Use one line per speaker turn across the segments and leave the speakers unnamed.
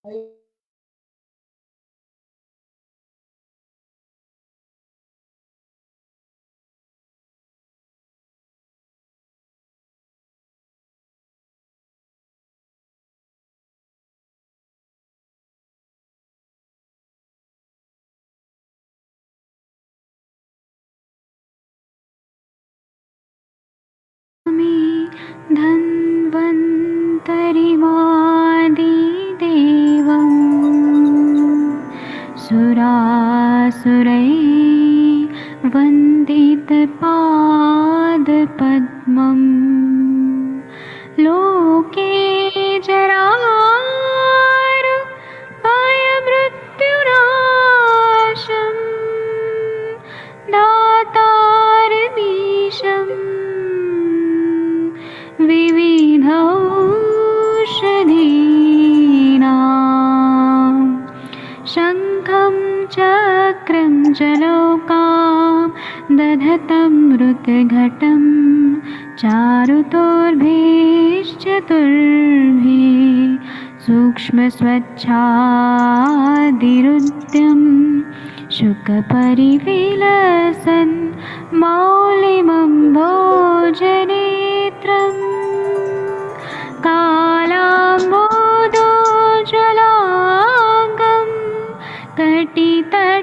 धन्वन्तरिमादिदेवम् सुरासुरैः वन्दितपादपद्मम् लोके जरामृत्युनाशम् दातारमीशम् विविधौषधीनां शङ्खं चक्रं जलौकां दधतं मृतघटं चारुतोर्भिश्चतुर्भिः सूक्ष्मस्वच्छादिरुद्यं शुकपरिविलसन् मौलिमम्भोजनेत्रम् कालाम्बोदोज्ज्वलाङ्गं कटितटविलसत्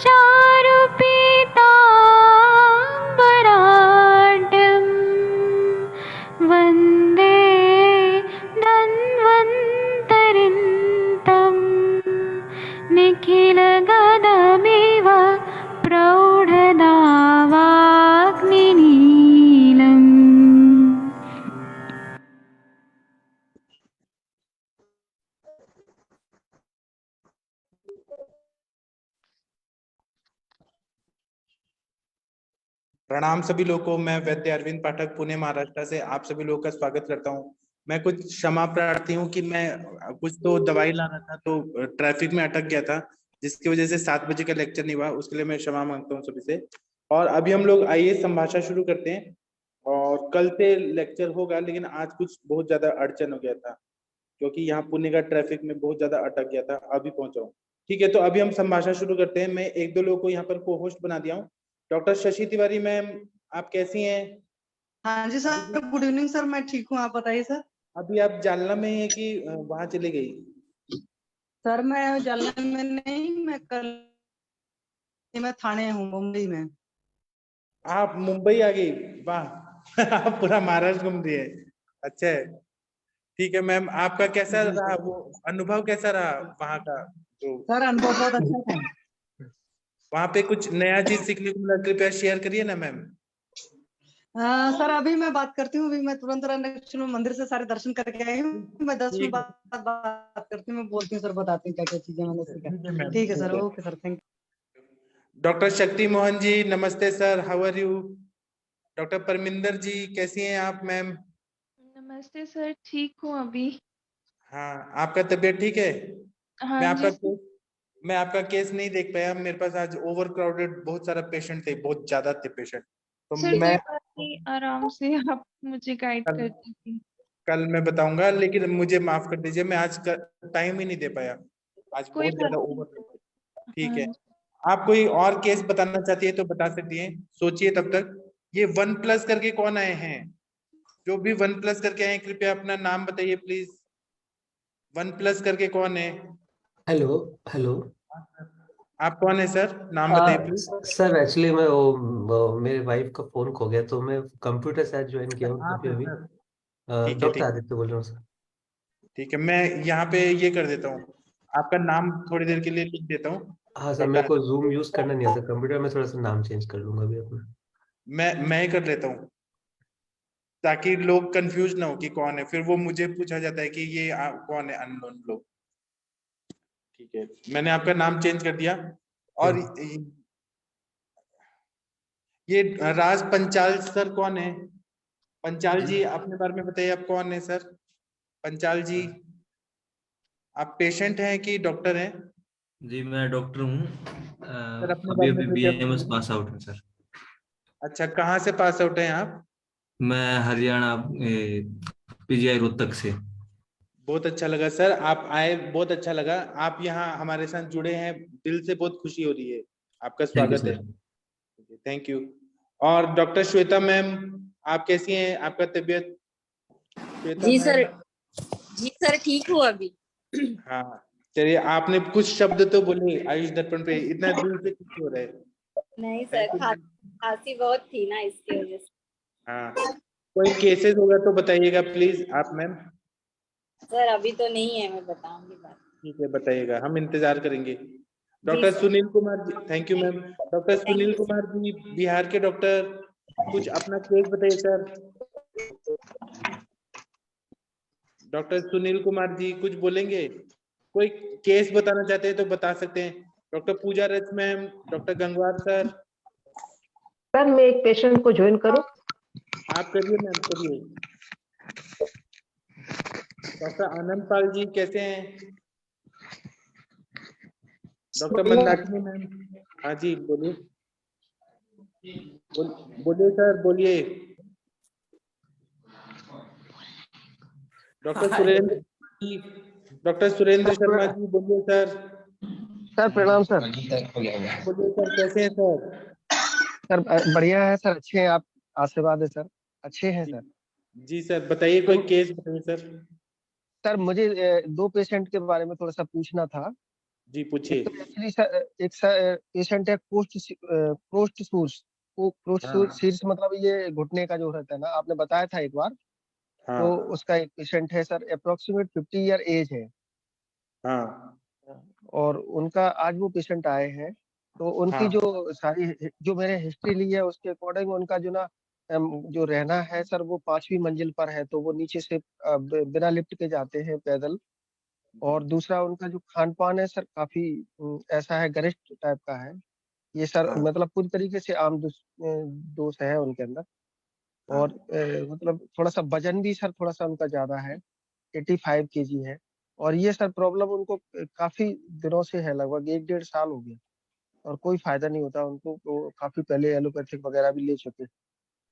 चारुपीताम्बराढ्यं वन्दे धन्वन्तरिन्तं निखिलगदमिव प्रौढदावाग्निनीलम्।
प्रणाम सभी लोगों को। मैं वैद्य अरविंद पाठक पुणे महाराष्ट्र से आप सभी लोगों का स्वागत करता हूं। मैं कुछ क्षमा प्रार्थी हूं कि मैं कुछ तो दवाई ला रहा था तो ट्रैफिक में अटक गया था, जिसकी वजह से 7 बजे का लेक्चर नहीं हुआ। उसके लिए मैं क्षमा मांगता हूं सभी से। और अभी हम लोग आइए संभाषण शुरू करते हैं। और कल से लेक्चर होगा, लेकिन आज कुछ बहुत ज्यादा अड़चन हो गया था क्योंकि यहाँ पुणे का ट्रैफिक में बहुत ज्यादा अटक गया था। अभी पहुंचा हूँ। ठीक है, तो अभी हम संभाषण शुरू करते हैं। मैं एक दो लोगों को यहाँ पर को होस्ट बना दिया हूँ। डॉक्टर शशि तिवारी मैम, आप कैसी हैं?
हाँ जी सर, गुड इवनिंग सर। मैं ठीक हूँ, आप बताइए सर।
अभी आप जालना में हैं कि वहां चली गई?
सर मैं जालना में नहीं, मैं थाने हूँ, मुंबई में।
आप मुंबई आ गई? वाह आप पूरा महाराष्ट्र घूम रही है। अच्छा है, ठीक है मैम। आपका कैसा रहा, वो अनुभव कैसा रहा वहाँ का? तो
सर अनुभव बहुत अच्छा था।
वहाँ पे कुछ नया चीज सीखने को मिला, कृपया शेयर करिए ना मैम।
सर अभी मैं बात करती हूँ। अभी मैं तुरंत नेक्स्ट में मंदिर से सारे दर्शन करके आई हूँ। मैं 10 मिनट बाद बात करती हूँ, मैं बोलती हूँ सर, बताती हूँ क्या क्या चीजें मैंने सीखा। ठीक है sir, okay sir, thank you.
Doctor Shakti Mohan ji नमस्ते sir, how are you? Doctor Parminder ji कैसी हैं आप मैम?
नमस्ते सर, ठीक हूँ अभी।
हाँ, आपका तबीयत ठीक है?
हाँ
मैं आपका केस नहीं देख पाया। मेरे पास आज ओवर क्राउडेड बहुत सारा पेशेंट थे, बहुत ज्यादा थे पेशेंट। तो
सर
मैं
कोई बात नहीं, आराम से आप मुझे गाइड कर दीजिए।
कल मैं बताऊंगा, लेकिन मुझे माफ कर दीजिए, मैं आज का टाइम ही नहीं दे पाया। आज
कोई
बहुत
बात
ज्यादा
नहीं।
ओवर। ठीक
हाँ
है, आप कोई और केस बताना चाहती है तो बता सकती हैं, सोचिए तब तक। ये 1+ करके कौन आए हैं? जो भी 1+ करके आए हैं, कृपया अपना नाम बताइए प्लीज। 1+ करके कौन है?
Hello hello.
आप कौन है सर? नाम बताइए प्लीज।
सर एक्चुअली मैं वो मेरे वाइफ का फोन खो गया, तो मैं कंप्यूटर साइंस ज्वाइन किया हूँ
आप
अभी
है
अभी।
सर? ठीक है,
डॉक्टर
ठीक है,
आदित्य बोल रहा हूँ सर।
ठीक है। मैं यहाँ पे ये कर देता हूँ, आपका नाम थोड़ी देर के लिए लिख देता हूँ।
हाँ सर, मेरे
डॉक्टर,
को जूम यूज करना नहीं आता कंप्यूटर में, थोड़ा सा नाम चेंज कर लूंगा अभी अपना।
मैं ही कर लेता हूँ ताकि लोग कंफ्यूज ना हो कि कौन है। फिर वो मुझे पूछा जाता है कि ये कौन है, अननोन लोग। ठीक है, मैंने आपका नाम चेंज कर दिया। और ये राज पंचाल सर कौन है? पंचाल जी अपने बारे में बताइए, आप कौन है सर? पंचाल जी, आप पेशेंट हैं कि डॉक्टर हैं?
जी मैं डॉक्टर हूँ।
सर अपने
अभी
बारे में
अभी
कृपया
BAMS
बताइए।
पास आउट है सर।
अच्छा, कहाँ से पास आउट हैं आप?
मैं हरियाणा PGI रोहतक से।
बहुत अच्छा लगा सर, आप आए, बहुत अच्छा लगा। आप यहाँ हमारे साथ जुड़े हैं, दिल से बहुत खुशी हो रही है। आपका
थैंक यू
स्वागत है।
सर।
Thank you. और डॉक्टर श्वेता मैम, आप कैसी हैं? आपका तबीयत? श्वेता
जी
मैम।
सर, जी सर ठीक हूँ अभी।
हाँ, चलिए, आपने कुछ शब्द तो बोले आयुष दर्पण पे, इतना दिल से खुश हो रहे हैं।
नहीं सर,
थैंक यू मैम।
खांसी बहुत थी ना, इसकी वजह से।
हाँ, कोई केसेस होगा तो बताइएगा प्लीज आप मैम।
सर अभी तो नहीं है, मैं बताऊंगी बात।
ठीक है, बताइएगा, हम इंतजार करेंगे।
जी
doctor
sir.
Sunil Kumar ji, thank you ma'am. Doctor
thank
Sunil
you sir.
Kumar ji, Bihar के डॉक्टर, कुछ अपना केस बताइए सर। डॉक्टर सुनील कुमार जी कुछ बोलेंगे? कोई केस बताना चाहते हैं तो बता सकते हैं। डॉक्टर पूजा रथ ma'am, doctor Gangwar sir.
Sir मैं एक पेशेंट को ज्वाइन करूं?
आप करिए मैम, करिए। डॉक्टर आनंद पाल जी कैसे हैं? Doctor Mandakini ma'am. हाँ जी, बोलिए। बोलिए सर, बोलिए। डॉक्टर सुरेंद्र जी, डॉक्टर सुरेंद्र शर्मा जी, बोलिए सर।
सर प्रणाम सर।
बोलिए सर, कैसे हैं सर?
सर बढ़िया है सर, अच्छे हैं आप, आशीर्वाद है सर, अच्छे हैं सर।
जी सर, बताइए, कोई केस बताइए सर।
सर मुझे दो पेशेंट के बारे में थोड़ा सा पूछना था।
जी
एक
पूछिए।
तो एक्चुअली सर, एक सर पेशेंट है क्रोस्ट सूर्स, वो क्रोस्ट
हाँ
शीर्ष मतलब ये घुटने का जो रहता है ना, आपने बताया था एक बार। तो
हाँ
उसका एक पेशेंट है सर, अप्रोक्सीमेट 50 ईयर एज है।
हाँ
और उनका आज वो पेशेंट आए हैं, तो उनकी
हाँ
जो सारी जो मैंने हिस्ट्री ली है उसके अकॉर्डिंग उनका जो ना जो रहना है सर, वो 5वीं मंजिल पर है, तो वो नीचे से बिना लिफ्ट के जाते हैं पैदल। और दूसरा उनका जो खान पान है सर, काफी ऐसा है, गरिष्ठ टाइप का है ये सर,
हाँ
मतलब पूरी तरीके से आम दोष है उनके अंदर।
हाँ
और मतलब थोड़ा सा वजन भी सर थोड़ा सा उनका ज्यादा है, 85 kg है। और ये सर प्रॉब्लम उनको काफी दिनों से है, लगभग 1 डेढ़ साल हो गया, और कोई फायदा नहीं होता उनको। तो काफी पहले एलोपैथिक वगैरह भी ले चुके,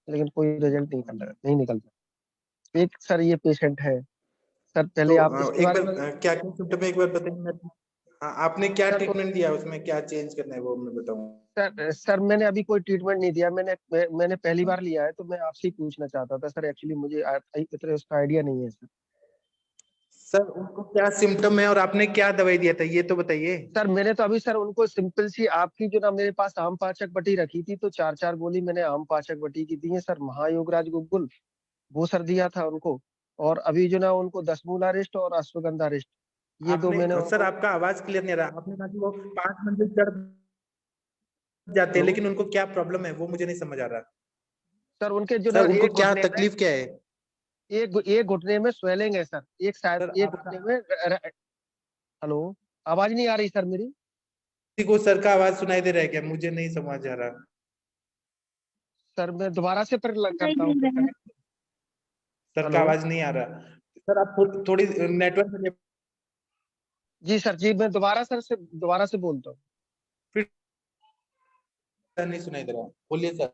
लेकिन कोई रिजल्ट नहीं निकलता। एक सर ये पेशेंट है सर, पहले
तो
आप इसके
एक
बारे
बार
में।
क्या क्या सिम्टम है, एक बार बताइए मैं। हाँ, आपने क्या
सर
ट्रीटमेंट दिया, उसमें क्या चेंज करना है वो मैं बताऊँ।
सर मैंने अभी कोई ट्रीटमेंट नहीं दिया, मैंने पहली बार लिया है, तो मैं आपसे ही पूछना चाहता था सर, एक्चुअली मुझे इतना उसका आइडिया नहीं है सर।
सर उनको क्या सिम्टम है और आपने क्या दवाई दिया था, ये तो बताइए।
सर मैंने तो अभी सर उनको सिंपल सी आपकी जो ना मेरे पास आम पाचक बटी रखी थी, तो 4 4 गोली मैंने आम पाचक बटी की दी है सर, महायोगराज गुग्गुल वो सर दिया था उनको। और अभी जो ना उनको 10 मूला रिस्ट और अश्वगंधा रिस्ट, ये दो
आपने,
मैंने
सर
उनको।
आपका आवाज क्लियर नहीं आ रहा। आपने कहा कि वो 5 मंजिल चढ़ जाते हैं,
हेलो
लेकिन उनको क्या प्रॉब्लम है वो मुझे नहीं समझ आ रहा।
सर, उनके जो ना
सर उनको
एक
क्या
घुटने में,
तकलीफ क्या है?
एक घुटने में स्वेलिंग है सर, एक शायद
सर
एक
आपका,
घुटने में हेलो, आवाज नहीं आ रही सर मेरी?
किसी को सर का आवाज सुनाई दे रहा है क्या? मुझे नहीं समझ आ रहा।
सर मैं दोबारा से फिर
नहीं
करता हूँ
दे
फिर
रहा है।
कनेक्ट।
सर का
हेलो
आवाज नहीं आ रहा। सर आप थोड़ी नेटवर्क में,
जी सर, जी मैं दोबारा से बोलता हूँ।
फिर नहीं सुनाई दे रहा, बोलिए सर।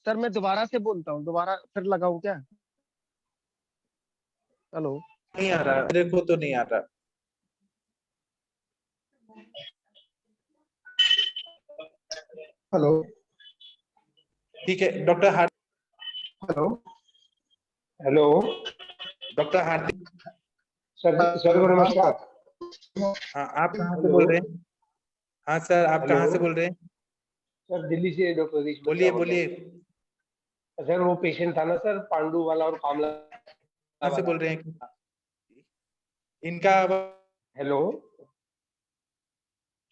सर मैं दोबारा से बोलता हूँ, दोबारा फिर लगाऊं क्या? हेलो
नहीं आ रहा, मेरे को तो नहीं आ रहा।
हेलो
ठीक है, डॉक्टर
हेलो हेलो
डॉक्टर हार्दिक।
सर, सर को नमस्कार।
हाँ, आप कहाँ से
हेलो
बोल रहे हैं? हाँ सर, आप
हेलो
कहाँ से बोल रहे हैं?
सर, दिल्ली से डॉक्टर हरीश बत्रा
बोलिए
बोल रहा
बोलिए।
हूँ। सर वो पेशेंट था ना सर, पांडु वाला और कामला
कहाँ से
वाला।
बोल रहे हैं? इनका
हेलो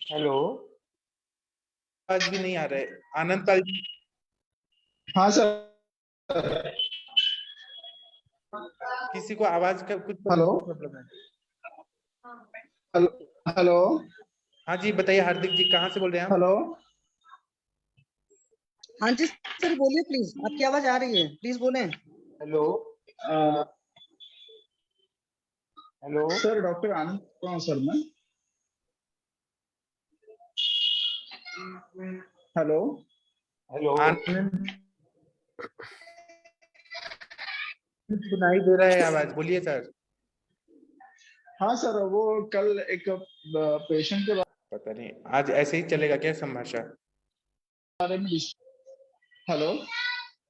हेलो
आवाज भी नहीं आ रहा है। आनंद पाल जी,
हाँ सर।
किसी को आवाज का कुछ
हेलो
प्रॉब्लम है?
हेलो हेलो
हाँ जी, बताइए हार्दिक जी, कहाँ से बोल रहे हैं आप?
हेलो
हाँ जी सर, बोलिए प्लीज, आपकी आवाज आ रही है, प्लीज बोले।
हेलो हेलो
सर डॉक्टर आनंद कौन सर मैं? हेलो
हेलो
आनंद, सुनाई दे रहा है आवाज, बोलिए सर।
हाँ सर, वो कल एक पेशेंट के
पता नहीं आज ऐसे ही चलेगा क्या समाचार?
बारे में हेलो।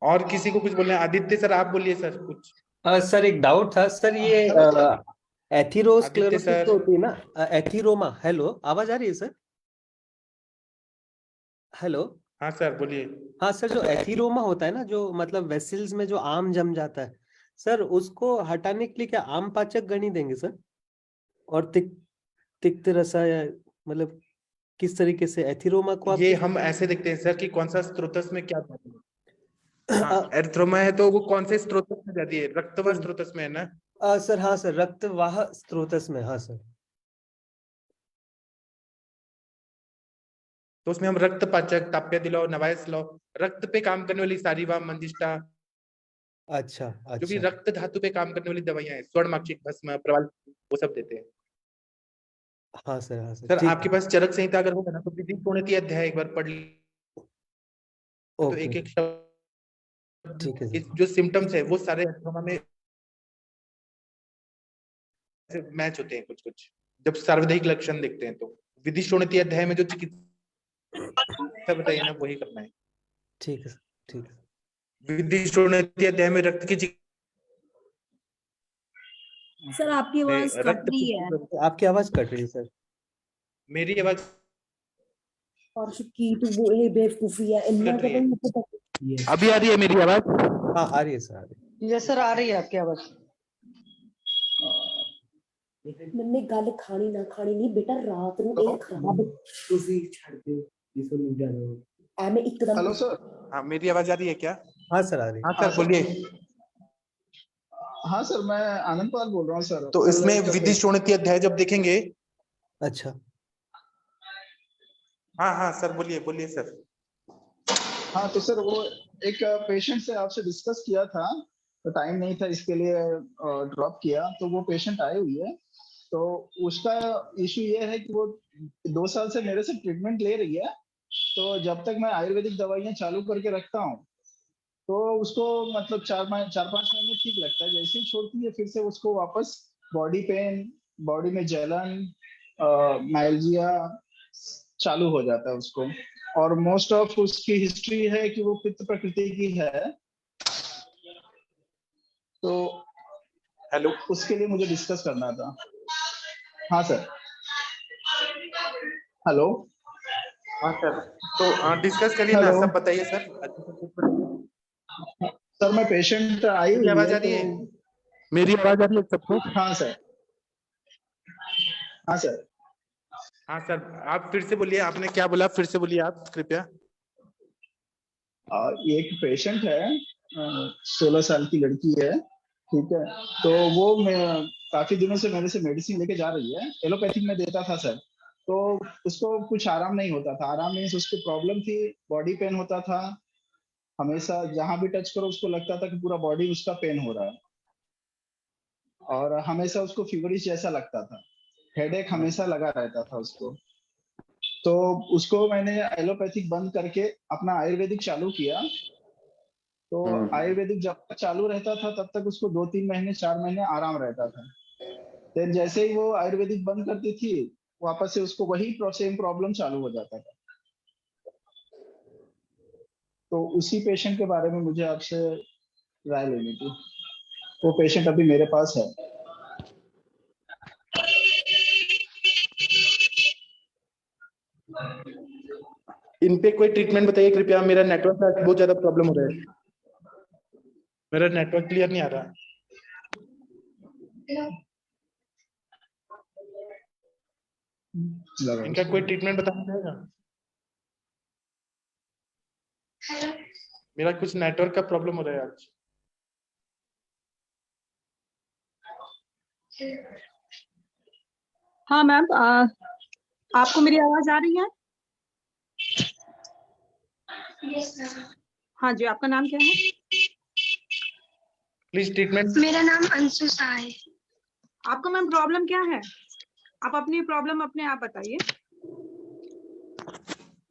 और किसी को कुछ बोलना है? आदित्य सर आप बोलिए सर कुछ।
सर एक डाउट था सर, ये
आदित्य
एथीरोस्क्लेरोसिस
सर।
जो होती है ना, एथीरोमा, हेलो आवाज आ रही है सर? हेलो।
हाँ सर बोलिए।
हाँ सर, जो एथीरोमा होता है ना, जो मतलब वेसल्स में जो आम जम जाता है सर, उसको हटाने के लिए क्या आम पाचक गणी देंगे सर? और तिक्त रसा, या मतलब किस तरीके से एथीरोमा को आप
ये हम ऐसे देखते हैं सर कि कौन सा स्रोतस में क्या जाती है। हाँ एरिथ्रोमा है तो वो कौन से स्रोतस में जाती है? रक्तवाह स्रोतस में है ना?
सर हाँ सर, रक्तवाह स्रोतस में, हाँ सर।
तो उसमें हम रक्त पाचक, ताप्य दिलाओ, नवायस लाओ, रक्त पे काम करने वाली सारीवा, मंजिष्ठा,
अच्छा
जो भी
अच्छा।
रक्त धातु पे काम करने वाली दवाइयां हैं, स्वर्णमाक्षिक भस्म, प्रवाल, वो सब देते हैं।
हाँ सर, हाँ सर,
सर
ठीक
आपके पास चरक संहिता अगर होगा ना तो विधि पुण्यति अध्याय एक बार पढ़ लीजिए, तो
ओके,
एक एक शब्द
ठीक है सर।
जो सिम्टम्स है वो सारे एरिथ्रोमा में मैच होते हैं कुछ कुछ, जब सार्वधायिक लक्षण देखते हैं तो विधि शोणिति अध्याय में जो चिकित्सा बताइए ना वही करना है।
ठीक है सर, ठीक है।
विधि शोणिति अध्याय में रक्त की
सर आपकी आवाज कट रही है।
आपकी आवाज कट रही है सर।
मेरी आवाज
और की तो वो ये बेवकूफी है इतना
कट रही है।
तो
अभी आ रही है मेरी आवाज?
हाँ आ रही है सर, आ रही है।
यस सर, आ रही है आपकी आवाज।
मैंने गल खानी ना खानी नहीं बेटा, रात ਨੂੰ ਇਹ ਖਰਾਬ ਤੁਸੀਂ ਛੱਡ ਦਿਓ ਇਸ ਨੂੰ ਜਾਣੋ ਐਵੇਂ ਇੱਕਦਮ।
Hello sir.
हाँ मेरी आवाज आ रही है क्या?
हाँ सर, आ रही है।
हाँ सर बोलिए।
हाँ सर, मैं आनंद पाल बोल रहा हूँ सर।
तो इसमें विधि शोणिति अध्याय जब देखेंगे।
अच्छा।
हाँ हाँ सर बोलिए बोलिए सर।
हाँ तो सर, वो एक पेशेंट से आपसे डिस्कस किया था, तो टाइम नहीं था इसके लिए ड्रॉप किया। तो वो पेशेंट आई हुई है, तो उसका इशू ये है कि वो 2 साल से मेरे से ट्रीटमेंट ले रही है। तो जब तक मैं आयुर्वेदिक दवाइयाँ चालू करके रखता हूँ तो उसको मतलब 4-5 महीने ठीक लगता है। जैसे ही छोड़ती है फिर से उसको वापस बॉडी पेन, बॉडी में जलन, माइल्जिया चालू हो जाता है उसको। और मोस्ट ऑफ उसकी हिस्ट्री है कि वो पित्त प्रकृति की है। तो
हेलो,
उसके लिए मुझे डिस्कस करना था। हाँ सर। हेलो।
हाँ सर, तो डिस्कस करिए ना,
हेलो
सब बताइए सर।
सर, मैं पेशेंट आई
मेरी
हुई
आवाज
है
आ रही है?
तो।
मेरी आवाज आ रही है सबको?
हाँ सर। हाँ सर।
हाँ सर, आप फिर से बोलिए, आपने क्या बोला फिर से बोलिए आप कृपया।
ये एक पेशेंट है, 16 साल की लड़की है, ठीक है। तो वो काफी दिनों से मेरे से मेडिसिन लेके जा रही है, एलोपैथिक में देता था सर। तो उसको कुछ आराम नहीं होता था। आराम मीन्स उसको प्रॉब्लम थी, बॉडी पेन होता था हमेशा। जहां भी टच करो उसको लगता था कि पूरा बॉडी उसका पेन हो रहा है, और हमेशा उसको फीवरिश जैसा लगता था, हेडेक हमेशा लगा रहता था उसको। तो उसको मैंने एलोपैथिक बंद करके अपना आयुर्वेदिक चालू किया। तो आयुर्वेदिक जब तक चालू रहता था तब तक उसको 2-3 महीने 4 महीने आराम रहता था। फिर जैसे ही वो आयुर्वेदिक बंद करती थी, वापस से उसको वही सेम प्रॉब्लम चालू हो जाता था। तो उसी पेशेंट के बारे में मुझे आपसे राय लेनी थी। वो पेशेंट अभी मेरे पास है।
इन पे कोई ट्रीटमेंट बताइए कृपया। मेरा नेटवर्क का बहुत ज्यादा प्रॉब्लम हो रहा है, मेरा नेटवर्क क्लियर नहीं आ रहा। इनका कोई ट्रीटमेंट बताना चाहेगा? मेरा कुछ नेटवर्क का प्रॉब्लम हो रहा है आज।
हाँ मैम, आपको मेरी आवाज आ रही है? हाँ जी, आपका नाम क्या है?
Please treatment.
मेरा नाम अंशु शाह है।
आपका मैम प्रॉब्लम क्या है? आप अपनी प्रॉब्लम अपने आप बताइए।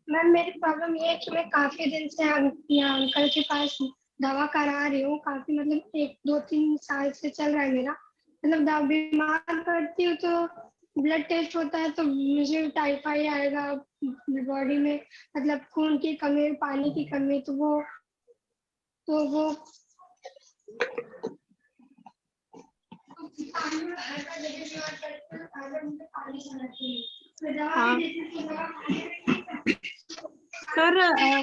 मैम मेरी प्रॉब्लम ये है कि मैं काफी दिन से यहाँ अंकल के पास दवा करा रही हूँ। काफी मतलब 1-2-3 साल से चल रहा है मेरा, मतलब बीमार पड़ती हूँ तो ब्लड टेस्ट होता है तो मुझे टाइफाइड आएगा बॉडी में, मतलब खून की कमी, पानी की कमी, तो वो
हाँ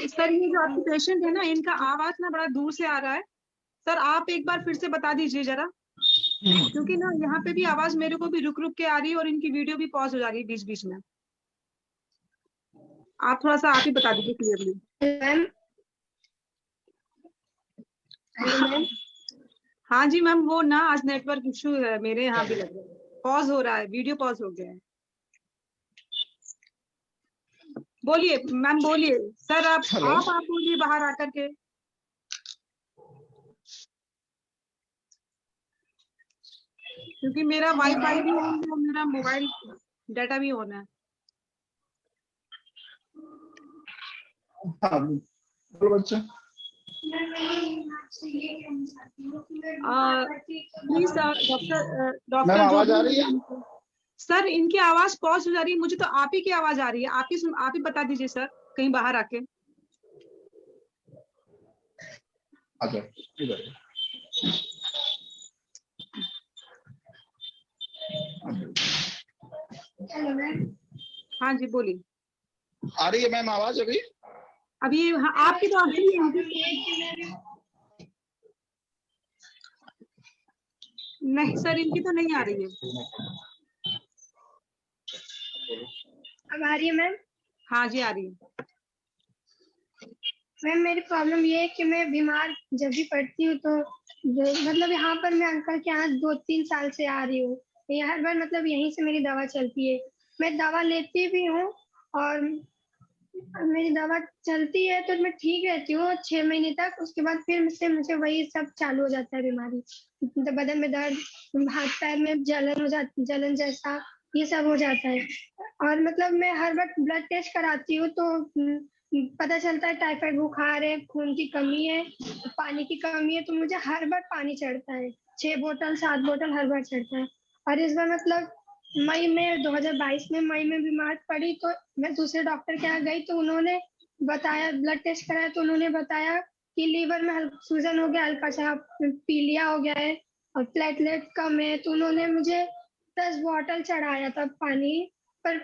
सर ये जो आपके पेशेंट है ना, इनका आवाज ना बड़ा दूर से आ रहा है। सर आप एक बार फिर से बता दीजिए जरा, क्योंकि ना यहाँ पे भी आवाज मेरे को भी रुक रुक के आ रही है और इनकी वीडियो भी पॉज हो जा रही है बीच बीच में। आप थोड़ा सा आप ही बता दीजिए क्लियरली।
मैम
हाँ जी मैम, वो ना आज नेटवर्क इशू है, मेरे यहाँ भी लग रहा है, पॉज हो रहा है, वीडियो पॉज हो गया है। बोलिए मैम, बोलिए सर, आप बोलिए बाहर आकर के। क्योंकि मेरा वाईफाई भी ऑन है, मेरा मोबाइल डाटा भी ऑन है।
हाँ बोलो बच्चा।
प्लीज डॉक्टर
मैम आवाज आ रही है?
सर इनकी आवाज पॉज हो जा रही है, मुझे तो आप ही की आवाज आ रही है, आप ही बता दीजिए सर, कहीं बाहर आके।
अच्छा इधर
हेलो मैम।
हाँ जी बोलिए।
आ रही है मैम आवाज अभी?
अभी हाँ, आपकी तो आ रही है। नहीं सर, इनकी तो नहीं आ रही है।
अब आ रही है मैम?
हाँ जी आ रही है।
मैम मेरी प्रॉब्लम ये है कि मैं बीमार जब भी पड़ती हूँ तो मतलब यहाँ पर मैं अंकल के यहाँ 2-3 साल से आ रही हूँ, हर बार मतलब यहीं से मेरी दवा चलती है, मैं दवा लेती भी हूँ और मेरी दवा चलती है तो मैं ठीक रहती हूँ 6 महीने तक। उसके बाद फिर से मुझे वही सब चालू हो जाता है बीमारी, बदन में दर्द, हाथ पैर में जलन हो जाती, जलन जैसा ये सब हो जाता है। और मतलब मैं हर बार ब्लड टेस्ट कराती हूँ तो पता चलता है टाइफाइड बुखार है, खून की कमी है, पानी की कमी है, तो मुझे हर बार पानी चढ़ता है, 6 बोतल 7 बोतल हर बार चढ़ता है। और इस बार मतलब मई में 2022 में मई में बीमार पड़ी तो मैं दूसरे डॉक्टर के यहाँ गई तो उन्होंने बताया, ब्लड टेस्ट कराया तो उन्होंने बताया कि लीवर में सूजन हो गया, हल्का सा पीलिया हो गया है और प्लेटलेट कम है, तो उन्होंने मुझे 10 बोतल चढ़ाया था पानी, पर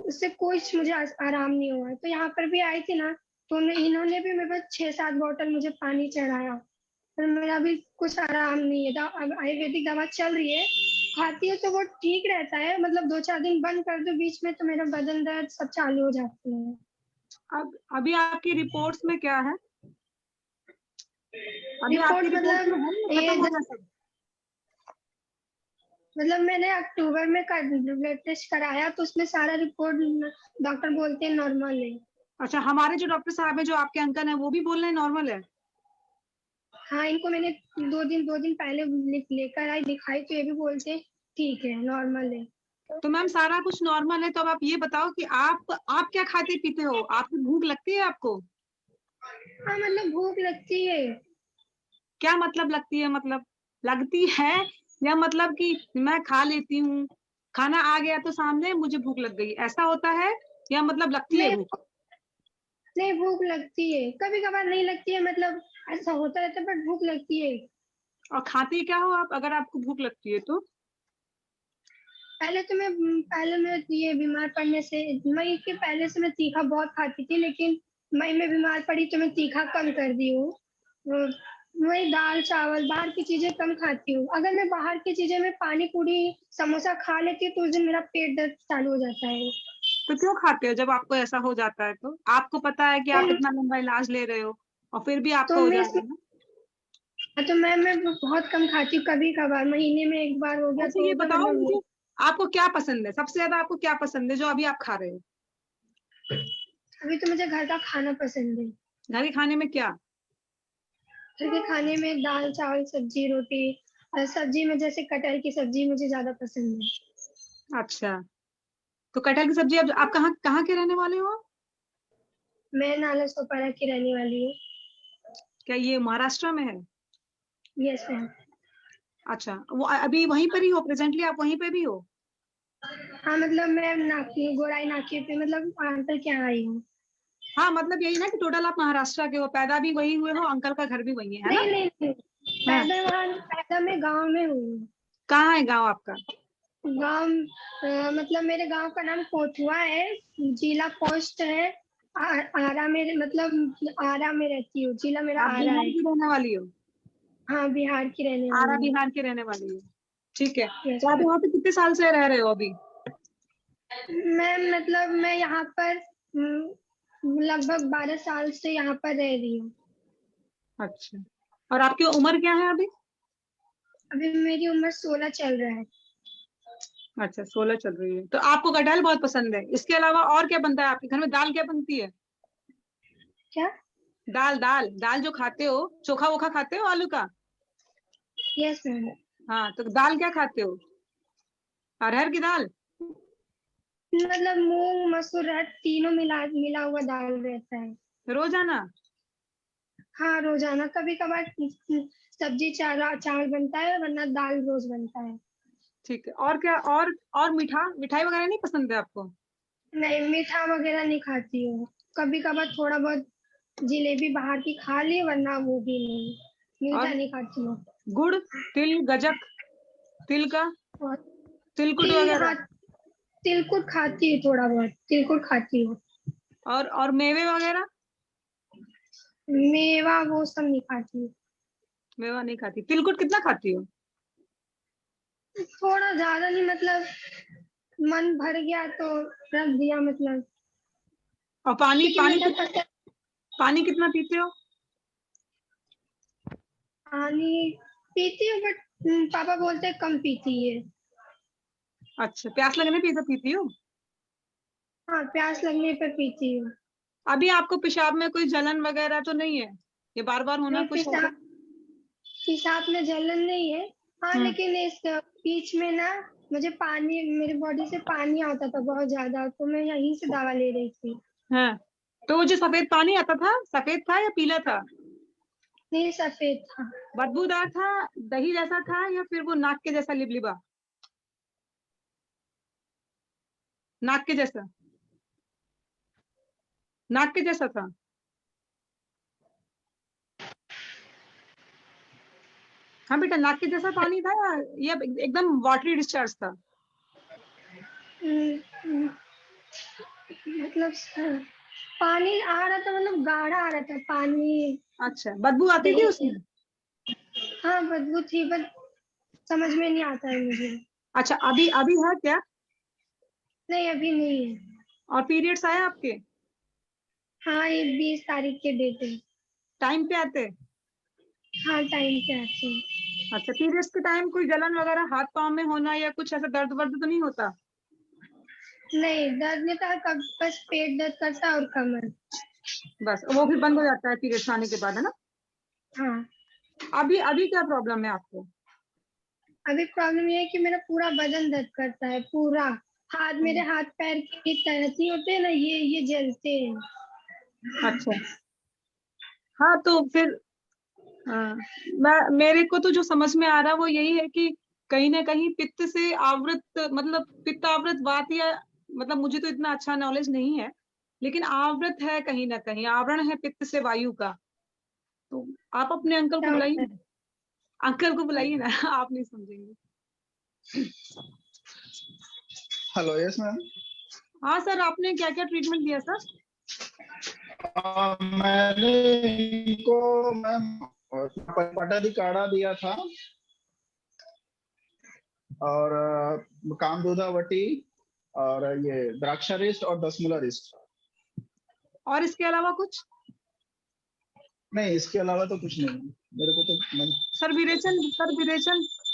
उससे कोई मुझे आराम नहीं हुआ। तो यहाँ पर भी आई थी ना तो इन्होंने भी मेरे पास 6-7 बोतल मुझे पानी चढ़ाया, पर मेरा भी कुछ आराम नहीं है। अब आयुर्वेदिक दवा चल रही है, खाती है तो वो ठीक रहता है, मतलब 2-4 दिन बंद कर दो बीच में तो मेरा बदन दर्द सब चालू हो जाती है।
अब अभी आपकी रिपोर्ट्स में क्या है? अभी
रिपोर्ट
आपकी रिपोर्ट में है, खत्म हो गया सब?
मतलब मैंने अक्टूबर में ब्लड टेस्ट कराया तो उसमें सारा रिपोर्ट डॉक्टर बोलते हैं नॉर्मल है।
अच्छा, हमारे जो डॉक्टर साहब है, जो आपके अंकल है, वो भी बोल रहे हैं नॉर्मल है?
हाँ, इनको मैंने 2 दिन पहले लेकर आई, दिखाई तो ये भी बोलते हैं ठीक है, नॉर्मल है।
तो मैम सारा कुछ नॉर्मल है, तो अब आप ये बताओ कि आप क्या खाते पीते हो? आपको भूख लगती है आपको?
हाँ मतलब भूख लगती है।
क्या मतलब लगती है? मतलब लगती है या मतलब कि मैं खा लेती हूँ, खाना आ गया तो सामने मुझे भूख लग गई, ऐसा होता है? या मतलब लगती है भूख?
नहीं भूख लगती है, कभी कभार नहीं लगती है, मतलब ऐसा होता रहता है, बट भूख लगती है।
और खाती क्या हो आप अगर आपको भूख लगती है तो?
पहले मैं ये बीमार पड़ने से, मई के पहले से मैं तीखा बहुत खाती थी, लेकिन मई में बीमार पड़ी तो मैं तीखा कम कर दी हूँ। वही दाल चावल बाहर की चीजें कम खाती हूँ। अगर मैं बाहर की चीजें में पानी पूरी समोसा खा लेती हूँ तो उस दिन मेरा पेट दर्द चालू हो जाता है।
तो क्यों खाते हो जब आपको ऐसा हो जाता है? तो आपको पता है कि आप इतना लंबा इलाज ले रहे हो और फिर भी आपको हो जा रहा है ना?
तो मैं बहुत कम खाती हूँ, कभी कभार महीने में एक बार हो गया
अच्छा
तो
ये
हो गया,
बताओ
मतलब
मुझे, आपको क्या पसंद है सबसे ज्यादा? आपको क्या पसंद है जो अभी आप खा रहे हो?
अभी तो मुझे घर का खाना पसंद है।
घर के खाने में क्या?
घर के खाने में दाल चावल सब्जी रोटी, और सब्जी में जैसे कटहल की सब्जी मुझे ज्यादा पसंद है।
अच्छा, तो कटहल की सब्जी, अब आप कहाँ कहाँ के रहने वाले हो?
मैं नाला सोपारा की रहने वाली हूँ।
क्या ये महाराष्ट्र में है?
Yes ma'am.
अच्छा, वो अभी वहीं पर ही हो, प्रेजेंटली आप वहीं पे भी हो?
हाँ मतलब मैं नाकी गोराई नाके पे मतलब अंकल के यहाँ आई हूँ।
हाँ मतलब यही ना कि टोटल आप महाराष्ट्र के हो, पैदा भी वही हुए हो, अंकल का घर भी वही है ना?
नहीं नहीं नहीं,
हाँ,
पैदा मैं गांव में हूँ।
कहाँ है गांव आपका?
गांव मतलब मेरे गांव का नाम कोठुआ है, जिला पोस्ट है आरा में, मतलब आरा में रहती हूँ, जिला मेरा
आप
आरा
बिहार
है।
की रहने वाली हो?
हाँ बिहार की रहने
आरा
वाली हूँ।
बिहार की रहने वाली हो, ठीक है।
Yes,
तो आप यहाँ पे कितने साल से रह रहे हो अभी?
मैं यहाँ पर लगभग 12 साल से यहाँ पर रह रही हूँ।
अच्छा, और आपकी उम्र क्या है अभी?
अभी मेरी उम्र 16 चल रहा है।
अच्छा, 16 चल रही है। तो आपको कटहल बहुत पसंद है, इसके अलावा और क्या बनता है आपके घर में? दाल क्या बनती है?
क्या?
दाल दाल दाल जो खाते हो, चोखा वोखा खाते हो आलू का?
Yes ma'am.
हाँ, तो दाल क्या खाते हो? अरहर की दाल?
मतलब मूंग मसूर तीनों मिला मिला हुआ दाल रहता है
रोजाना?
हाँ रोजाना, कभी कभार सब्जी चावल बनता है, वरना दाल रोज बनता है।
ठीक है, और क्या? और मिठाई वगैरह नहीं पसंद है आपको?
नहीं मीठा वगैरह नहीं खाती हूँ, कभी कभार थोड़ा बहुत जिलेबी बाहर की खा ली, वरना वो भी नहीं, मीठा
और
नहीं खाती हूँ।
गुड़, तिल, गजक, तिल का
और
तिलकुट
तिल
वगैरह?
हाँ, तिलकुट खाती हूँ, थोड़ा बहुत तिलकुट खाती हूँ।
और मेवे वगैरह?
मेवा वो सब नहीं खाती हूँ।
मेवा नहीं खाती। तिलकुट कितना खाती हो?
थोड़ा ज्यादा नहीं, मतलब मन भर गया तो रख दिया मतलब।
और पानी
क्योंकि
पानी
मीठा पसंद।
पानी कितना पीते हो?
पानी पीती हूँ, बट पापा बोलते हैं कम पीती है।
अच्छा, प्यास लगने पे तो पीती हो?
हाँ प्यास लगने पर पीती हूँ।
अभी आपको पेशाब में कोई जलन वगैरह तो नहीं है? ये बार बार होना
नहीं
कुछ होगा?
पेशाब में जलन नहीं है। हाँ लेकिन इस बीच में ना मुझे पानी, मेरी बॉडी से पानी आता था बहुत ज्यादा, तो मैं यहीं से दवा ले रही थी।
हाँ, तो वो जो सफेद पानी आता था, सफेद था या पीला था?
नहीं सफेद था।
बदबूदार था, दही जैसा था, या फिर वो नाक के जैसा लिबलिबा? नाक के जैसा? नाक के जैसा था? हाँ बेटा, नाक के जैसा पानी था या एकदम वाटरी डिस्चार्ज था?
मतलब पानी आ रहा था, मतलब गाढ़ा आ रहा था पानी।
अच्छा, बदबू आती थी उसमें?
हाँ बदबू थी, बट समझ में नहीं आता है मुझे।
अच्छा, अभी अभी है क्या?
नहीं अभी नहीं है।
और पीरियड्स आए आपके?
हाँ ये 20 तारीख के डेट है।
टाइम पे आते?
हाँ टाइम पे आते हैं।
अच्छा, पीरियड्स के टाइम कोई जलन वगैरह हाथ पांव में होना या कुछ ऐसा दर्द वर्द तो नहीं होता?
नहीं दर्द नहीं था, कब बस पेट दर्द करता और कमर।
बस वो भी बंद हो जाता है पीरियड्स आने के बाद, है ना?
हाँ।
अभी अभी क्या प्रॉब्लम है आपको?
अभी प्रॉब्लम ये है कि मेरा पूरा बदन दर्द करता है, पूरा हाथ, मेरे हाथ पैर की तहती होते हैं ना, ये जलते हैं।
अच्छा, हाँ तो फिर मेरे को तो जो समझ में आ रहा वो यही है कि कहीं ना कहीं पित्त से आवृत, मतलब पित्त आवृत वात, या मतलब मुझे तो इतना अच्छा नॉलेज नहीं है, लेकिन आवृत है कहीं ना कहीं, आवरण है पित्त से वायु का। तो आप अपने अंकल को बुलाइए, अंकल को बुलाइए ना। आप नहीं समझेंगे।
Hello yes ma'am.
हाँ सर, आपने क्या क्या ट्रीटमेंट दिया सर?
मैंने इनको मैम पटादी काढ़ा दिया था, और कामदूधावटी, और ये द्राक्षा रिस्ट और दसमूला रिस्ट।
और इसके अलावा कुछ?
नहीं इसके अलावा तो कुछ नहीं मेरे को तो नहीं।
सर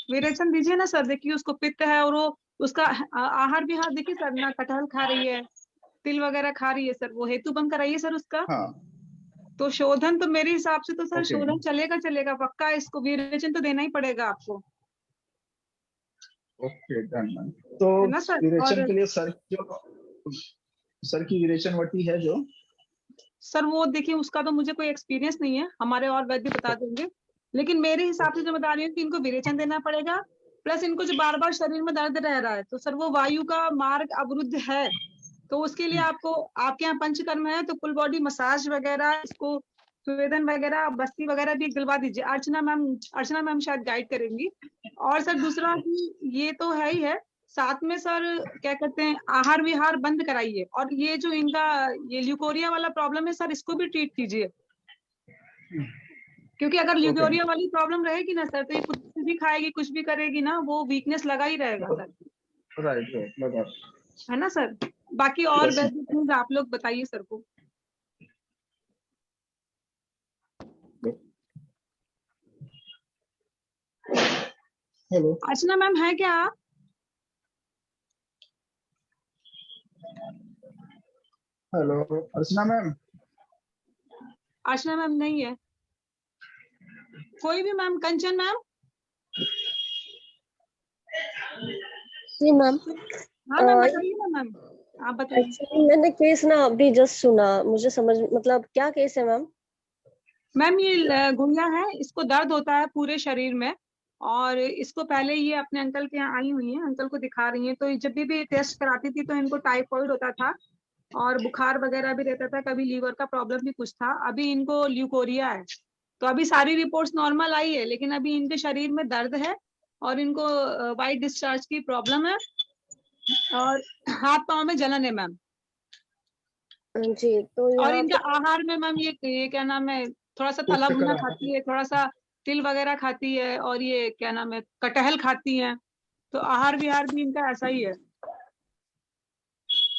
विरेचन दीजिए ना सर, देखिए उसको पित्त है, और वो उसका आहार विहार देखिए सर, ना कटहल खा रही है, तिल वगैरह खा रही है सर, वो हेतु बंद कराइए सर उसका।
हाँ।
तो शोधन तो मेरे हिसाब से तो सर
ओके।
शोधन चलेगा पक्का, इसको विरेचन तो देना ही पड़ेगा आपको।
Okay done ma'am. तो
है ना सर?
विरेचन
और
के लिए सर की विरेचन वटी है जो।
सर वो देखिए उसका तो मुझे कोई एक्सपीरियंस नहीं है, हमारे और वैद्य बता देंगे। लेकिन मेरे हिसाब से जो बता रही हूँ कि इनको विरेचन देना पड़ेगा, प्लस इनको जो बार बार शरीर में दर्द रह रहा है, तो सर वो वायु का मार्ग अवरुद्ध है। तो उसके लिए आपको, आपके यहाँ पंचकर्म है तो फुल बॉडी मसाज वगैरह, इसको सुवेदन वगैरह, बस्ती वगैरह भी दिलवा दीजिए। अर्चना मैम शायद गाइड करेंगी। और सर दूसरा कि ये तो है ही है, साथ में सर क्या कहते हैं, आहार विहार बंद कराइए। और ये जो इनका ये ल्यूकोरिया वाला प्रॉब्लम है सर, इसको भी ट्रीट कीजिए। क्योंकि अगर ल्यूकोरिया वाली प्रॉब्लम रहेगी ना सर, तो ये कुछ भी खाएगी, कुछ भी करेगी ना, वो वीकनेस लगा ही रहेगा सर।
राइट।
है ना सर? बाकी और
Yes.
बेसिक आप लोग बताइए सर को।
हेलो
अर्चना मैम है क्या आप?
हेलो अर्चना मैम।
अर्चना मैम नहीं है। कोई भी मैम, कंचन मैम?
जी मैम।
हाँ मैम बताइए ना मैम, आप बताइए।
एक्चुअली मैंने केस ना अभी जस्ट सुना, मुझे समझ मतलब क्या केस है मैम?
मैम ये गुड़िया है, इसको दर्द होता है पूरे शरीर में, और इसको पहले ये अपने अंकल के यहाँ आई हुई है, अंकल को दिखा रही है। तो जब भी टेस्ट कराती थी तो इनको टाइफाइड होता था और बुखार वगैरह भी रहता था, कभी लीवर का प्रॉब्लम भी कुछ था। अभी इनको ल्यूकोरिया है। तो अभी सारी रिपोर्ट्स नॉर्मल आई है, लेकिन अभी इनके शरीर में दर्द है और इनको वाइट डिस्चार्ज की प्रॉब्लम है और हाथ पांव में जलन है मैम।
जी तो
और
यहाँ
इनका
पे
आहार में मैम ये क्या नाम है, थोड़ा सा तला भुना खाती है, थोड़ा सा तिल वगैरह खाती है, और ये क्या नाम है, कटहल खाती है। तो आहार विहार भी इनका ऐसा ही है।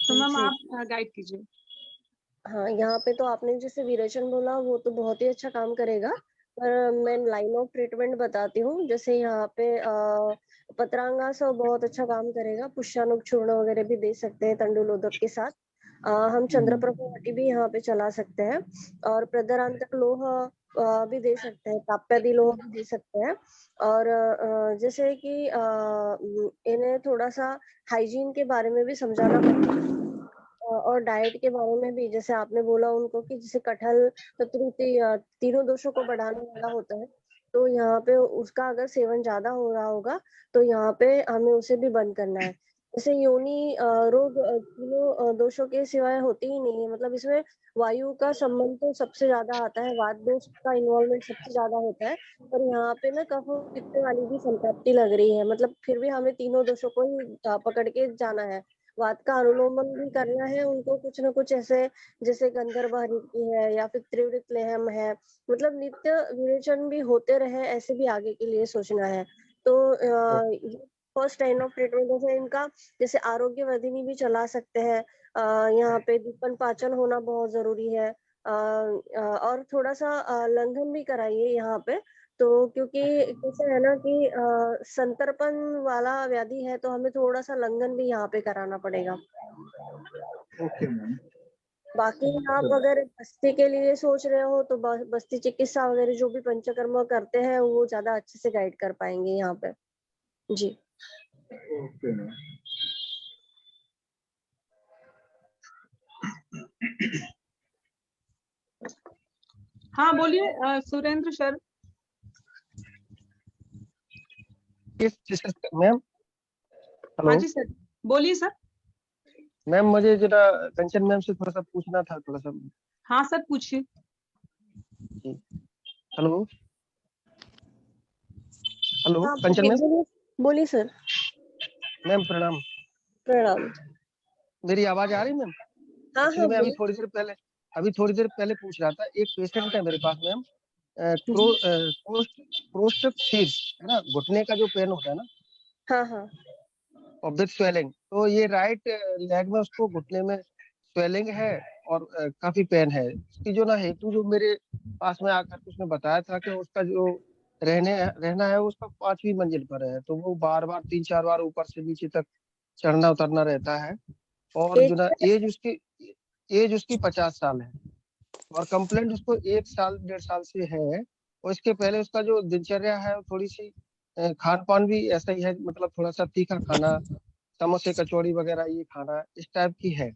तो मैम
जी।
आप गाइड कीजिए।
हाँ, यहाँ पे तो आपने जैसे विरेचन बोला वो तो बहुत ही अच्छा काम करेगा, पर मैं लाइन ऑफ ट्रीटमेंट बताती हूँ। जैसे यहाँ पे पत्रांगास बहुत अच्छा काम करेगा, पुष्यानुक चूर्ण वगैरह भी दे सकते हैं तंडुलोदक के साथ। हम चंद्रप्रभवटी भी यहाँ पे चला सकते हैं, और प्रदरांतक लोह भी दे सकते हैं, ताप्यादि लोह भी दे सकते हैं। और जैसे कि इन्हें थोड़ा सा हाइजीन के बारे में भी समझाना पड़ेगा, और डाइट के बारे में भी। जैसे आपने बोला उनको कि जैसे कटहल प्रकृति तीनों दोषों को बढ़ाने वाला होता है, तो यहाँ पे उसका अगर सेवन ज्यादा हो रहा होगा तो यहाँ पे हमें उसे भी बंद करना है। जैसे योनि रोग तीनों दोषों के सिवाय होते ही नहीं है, मतलब इसमें वायु का संबंध तो सबसे ज्यादा आता है, वात दोष का इन्वॉल्वमेंट सबसे ज्यादा होता है। पर यहाँ पे ना कफ और पित्त वाली भी संतृप्ति लग रही है, मतलब फिर भी हमें तीनों दोषों को ही पकड़ के जाना है। वात का अनुलोमन भी करना है उनको, कुछ ना कुछ ऐसे, जैसे गंधर्व हरिकी है या फिर त्रिवृत लेहम है, मतलब नित्य विरेचन भी होते रहे, ऐसे भी आगे के लिए सोचना है। तो फर्स्ट लाइन ऑफ ट्रीटमेंट जैसे इनका, जैसे आरोग्य वर्धिनी भी चला सकते हैं। यहाँ पे दीपन पाचन होना बहुत जरूरी है। और थोड़ा सा लंघन भी कराइए यहाँ पे। तो क्योंकि कैसे है ना कि संतर्पण वाला व्याधि है, तो हमें थोड़ा सा लंघन भी यहाँ पे कराना पड़ेगा।
Okay ma'am.
बाकी आप अगर बस्ती के लिए सोच रहे हो तो बस्ती चिकित्सा वगैरह जो भी पंचकर्म करते हैं वो ज्यादा अच्छे से गाइड कर पाएंगे यहाँ पे। जी
ओके मैम।
हाँ बोलिए सुरेंद्र सर।
Ma'am hello.
हाँ जी सर, बोलिए सर।
मैम मुझे जरा कंचन मैम से थोड़ा सा पूछना था, थोड़ा सा।
हाँ सर पूछिए।
हेलो हेलो
हाँ,
कंचन मैम।
बोलिए सर।
मैम प्रणाम।
प्रणाम।
मेरी आवाज आ रही मैम?
हाँ
एक्चुअली
हाँ
मैं
बोलिए।
अभी थोड़ी देर पहले पूछ रहा था, एक पेशेंट है मेरे पास मैम, प्रोस्टेट शीर्ष है ना, घुटने का जो पेन होता है ना,
हाँ हाँ
और बिग स्वेलिंग, तो ये राइट लेग में उसको घुटने में स्वेलिंग है और काफी पेन है। इसकी जो ना हेतु जो मेरे पास में आकर उसने बताया था कि उसका जो रहना है उसका 5वीं मंजिल पर है, तो वो बार बार 3-4 बार ऊपर से नीचे तक चढ़ना उतरना रहता है। और जो ना एज उसकी 50 साल है, और कंप्लेंट उसको 1-1.5 साल से है। और इसके पहले उसका जो दिनचर्या है वो थोड़ी सी खान पान भी ऐसा ही है, मतलब थोड़ा सा तीखा खाना, समोसे कचौड़ी वगैरह ये खाना, इस टाइप की है।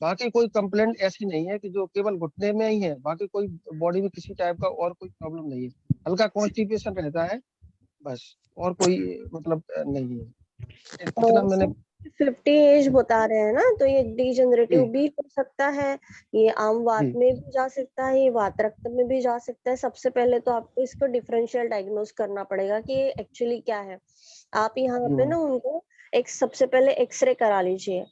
बाकी कोई कंप्लेंट ऐसी नहीं है कि जो केवल घुटने में ही है, बाकी कोई बॉडी में किसी टाइप का और कोई प्रॉब्लम नहीं है। हल्का कॉन्स्टिपेशन रहता है बस, और कोई मतलब नहीं है। इतना मैंने
50 एज बता रहे हैं ना, तो ये डिजेनरेटिव
जी
भी हो सकता है, ये आम वात
जी
में भी जा सकता है, ये वात रक्त में भी जा सकता है। सबसे पहले तो आपको इसको डिफरेंशियल डायग्नोस करना पड़ेगा कि ये एक्चुअली क्या है। आप यहाँ
जी
पे
मैम
ना उनको एक सबसे पहले एक्सरे करा लीजिए,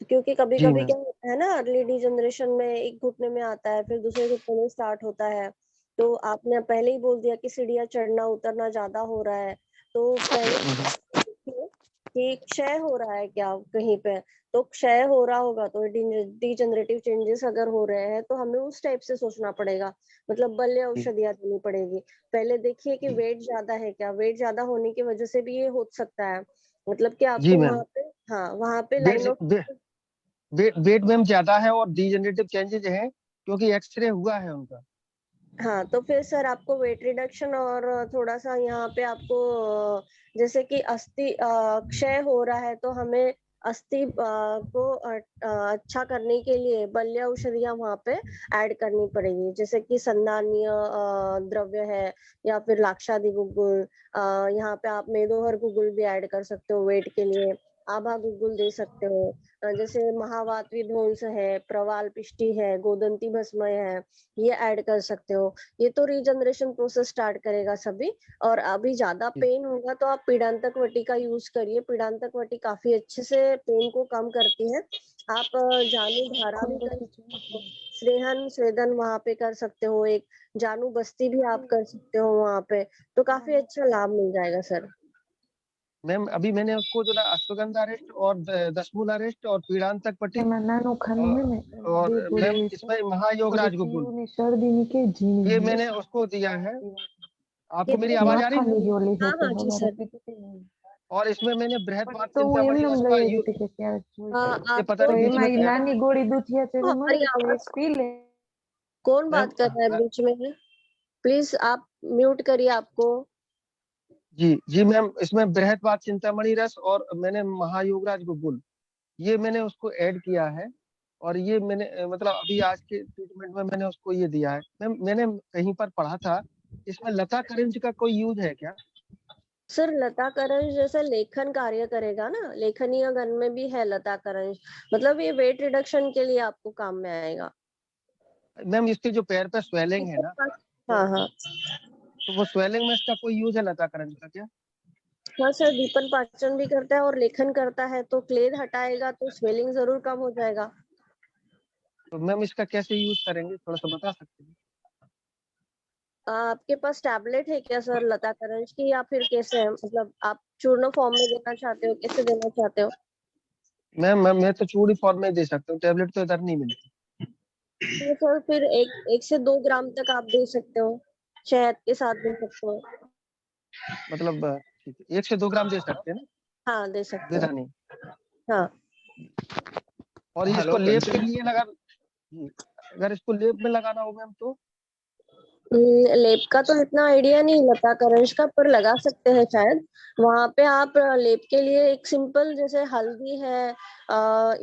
क्योंकि कभी
जी
कभी
मैम
क्या होता है ना, अर्ली डिजेनरेशन में एक घुटने में आता है, फिर दूसरे घुटने में स्टार्ट होता है। तो आपने पहले ही बोल दिया कि सीढ़ियाँ चढ़ना उतरना ज्यादा हो रहा है, तो पहले देखिए कि क्षय हो रहा है क्या कहीं पे। तो क्षय हो रहा होगा तो डिजेनरेटिव चेंजेस अगर हो रहे हैं तो हमें उस टाइप से सोचना पड़ेगा, मतलब बल्य
जी
औषधियाँ देनी पड़ेगी। पहले देखिए कि
जी
वेट ज्यादा है क्या, वेट ज्यादा होने की वजह से भी ये हो सकता है। मतलब कि
जी
आपको
मैम
वहां पे, हाँ वहां पे
weight
line off,
weight ma'am ज्यादा है और डिजेनरेटिव चेंजेस हैं क्योंकि एक्सरे हुआ है उनका।
हाँ तो फिर सर आपको वेट रिडक्शन और थोड़ा सा यहाँ पे आपको जैसे कि अस्थि क्षय हो रहा है तो हमें अस्थि को अच्छा करने के लिए बल्य औषधियाँ वहाँ पे ऐड करनी पड़ेगी, जैसे कि संधानीय द्रव्य है, या फिर लाक्षादि गुग्गुल, यहाँ पे आप मेदोहर गुग्गुल भी ऐड कर सकते हो वेट के लिए, आभा गुग्गुल दे सकते हो, जैसे महावात विध्वंस है, प्रवाल पिष्टी है, गोदंती भस्मय है, ये ऐड कर सकते हो। ये तो रीजनरेशन प्रोसेस स्टार्ट करेगा सभी। और अभी ज्यादा पेन होगा तो आप पीड़ांतक वटी का यूज करिए, पीड़ांतक वटी काफी अच्छे से पेन को कम करती है। आप जानू धारा भी कर सकते हो, स्नेहन स्वेदन वहां पे कर सकते हो, एक जानू बस्ती भी आप कर सकते हो वहां पे, तो काफी अच्छा लाभ मिल जाएगा सर।
मैम अभी मैंने उसको जो ना अश्वगंधा रेस्ट और दशमूला रेस्ट और पीड़ांतक पट्टी और मैम इसमें महायोग राजगोकुल ये मैंने उसको दिया है।
ये
आपको मेरी
तो
आवाज आ रही है मैम?
हाँ हाँ जी सर।
और इसमें मैंने बृहद बात चिंतामणि रस का
हाँ
ये
आप
पता नहीं बीच में क्या
हमारी आवाज, कौन बात कर रहा है
है।
बीच में? प्लीज आप म्यूट करिए आपको।
जी जी मैम इसमें बृहद बात चिंतामणि रस और मैंने महायोगराज गुगुल ये मैंने उसको ऐड किया है। और ये मैंने मतलब अभी आज के ट्रीटमेंट में मैंने उसको ये दिया है। मैम मैंने कहीं पर पढ़ा था इसमें लता करंज का कोई यूज है क्या?
सर लता करंज जैसे लेखन कार्य करेगा ना, लेखनीय गण में भी है लता करंज, मतलब ये वेट रिडक्शन के लिए आपको काम में आएगा।
मैम इसके जो पैर पे स्वेलिंग है ना
हाँ हाँ
तो वो स्वेलिंग में इसका कोई यूज है लता करंज का क्या?
हाँ सर, दीपन पाचन भी करता है और लेखन करता है, तो क्लेद हटाएगा तो स्वेलिंग जरूर कम हो जाएगा।
तो मैम इसका कैसे यूज करेंगे थोड़ा सा बता सकते हैं?
आपके पास टैबलेट है क्या सर लता करंज की, या फिर कैसे है, मतलब आप चूर्ण फॉर्म में देना चाहते हो, कैसे देना चाहते हो?
मैम मैं तो चूड़ी फॉर्म में दे सकता हूँ टैबलेट तो इधर नहीं मिलती।
तो सर फिर 1 से 2 ग्राम तक आप दे सकते हो, शहद के साथ दे सकते हो।
मतलब ठीक है 1 से 2 ग्राम दे सकते हैं ना?
हाँ दे सकते हो।
ज्यादा नहीं।
हाँ
और ये इसको
हेलो
लेप के
कंचन।
लिए लगा जी, अगर इसको लेप में लगाना हो मैम तो
लेप का तो इतना आइडिया नहीं लता करंज का, पर लगा सकते हैं शायद। वहां पे आप लेप के लिए एक सिंपल जैसे हल्दी है,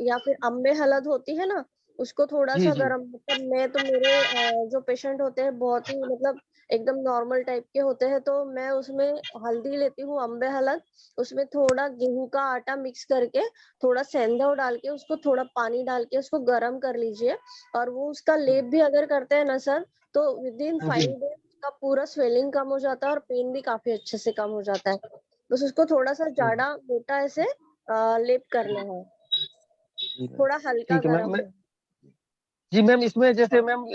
या फिर अम्बे हलद होती है ना, उसको थोड़ा
जी
सा
जी
गर्म, मतलब मैं तो मेरे जो पेशेंट होते हैं बहुत ही मतलब एकदम नॉर्मल टाइप के होते हैं, तो मैं उसमें हल्दी लेती हूँ, अम्बे हलद, उसमें थोड़ा गेहूं का आटा मिक्स करके, थोड़ा सेंधा डाल के, उसको थोड़ा पानी डाल के उसको गर्म कर लीजिए, और वो उसका लेप भी अगर करते हैं ना सर, तो विद इन
जी
5 डेज का पूरा स्वेलिंग कम हो जाता है और पेन भी काफी अच्छे से कम हो जाता है। बस उसको थोड़ा सा
जी
जाड़ा मोटा ऐसे लेप करना है,
जी मैम
थोड़ा हल्का
ठीक है मैम
गर्म
मैं
है।
जी मैम इसमें जैसे मैम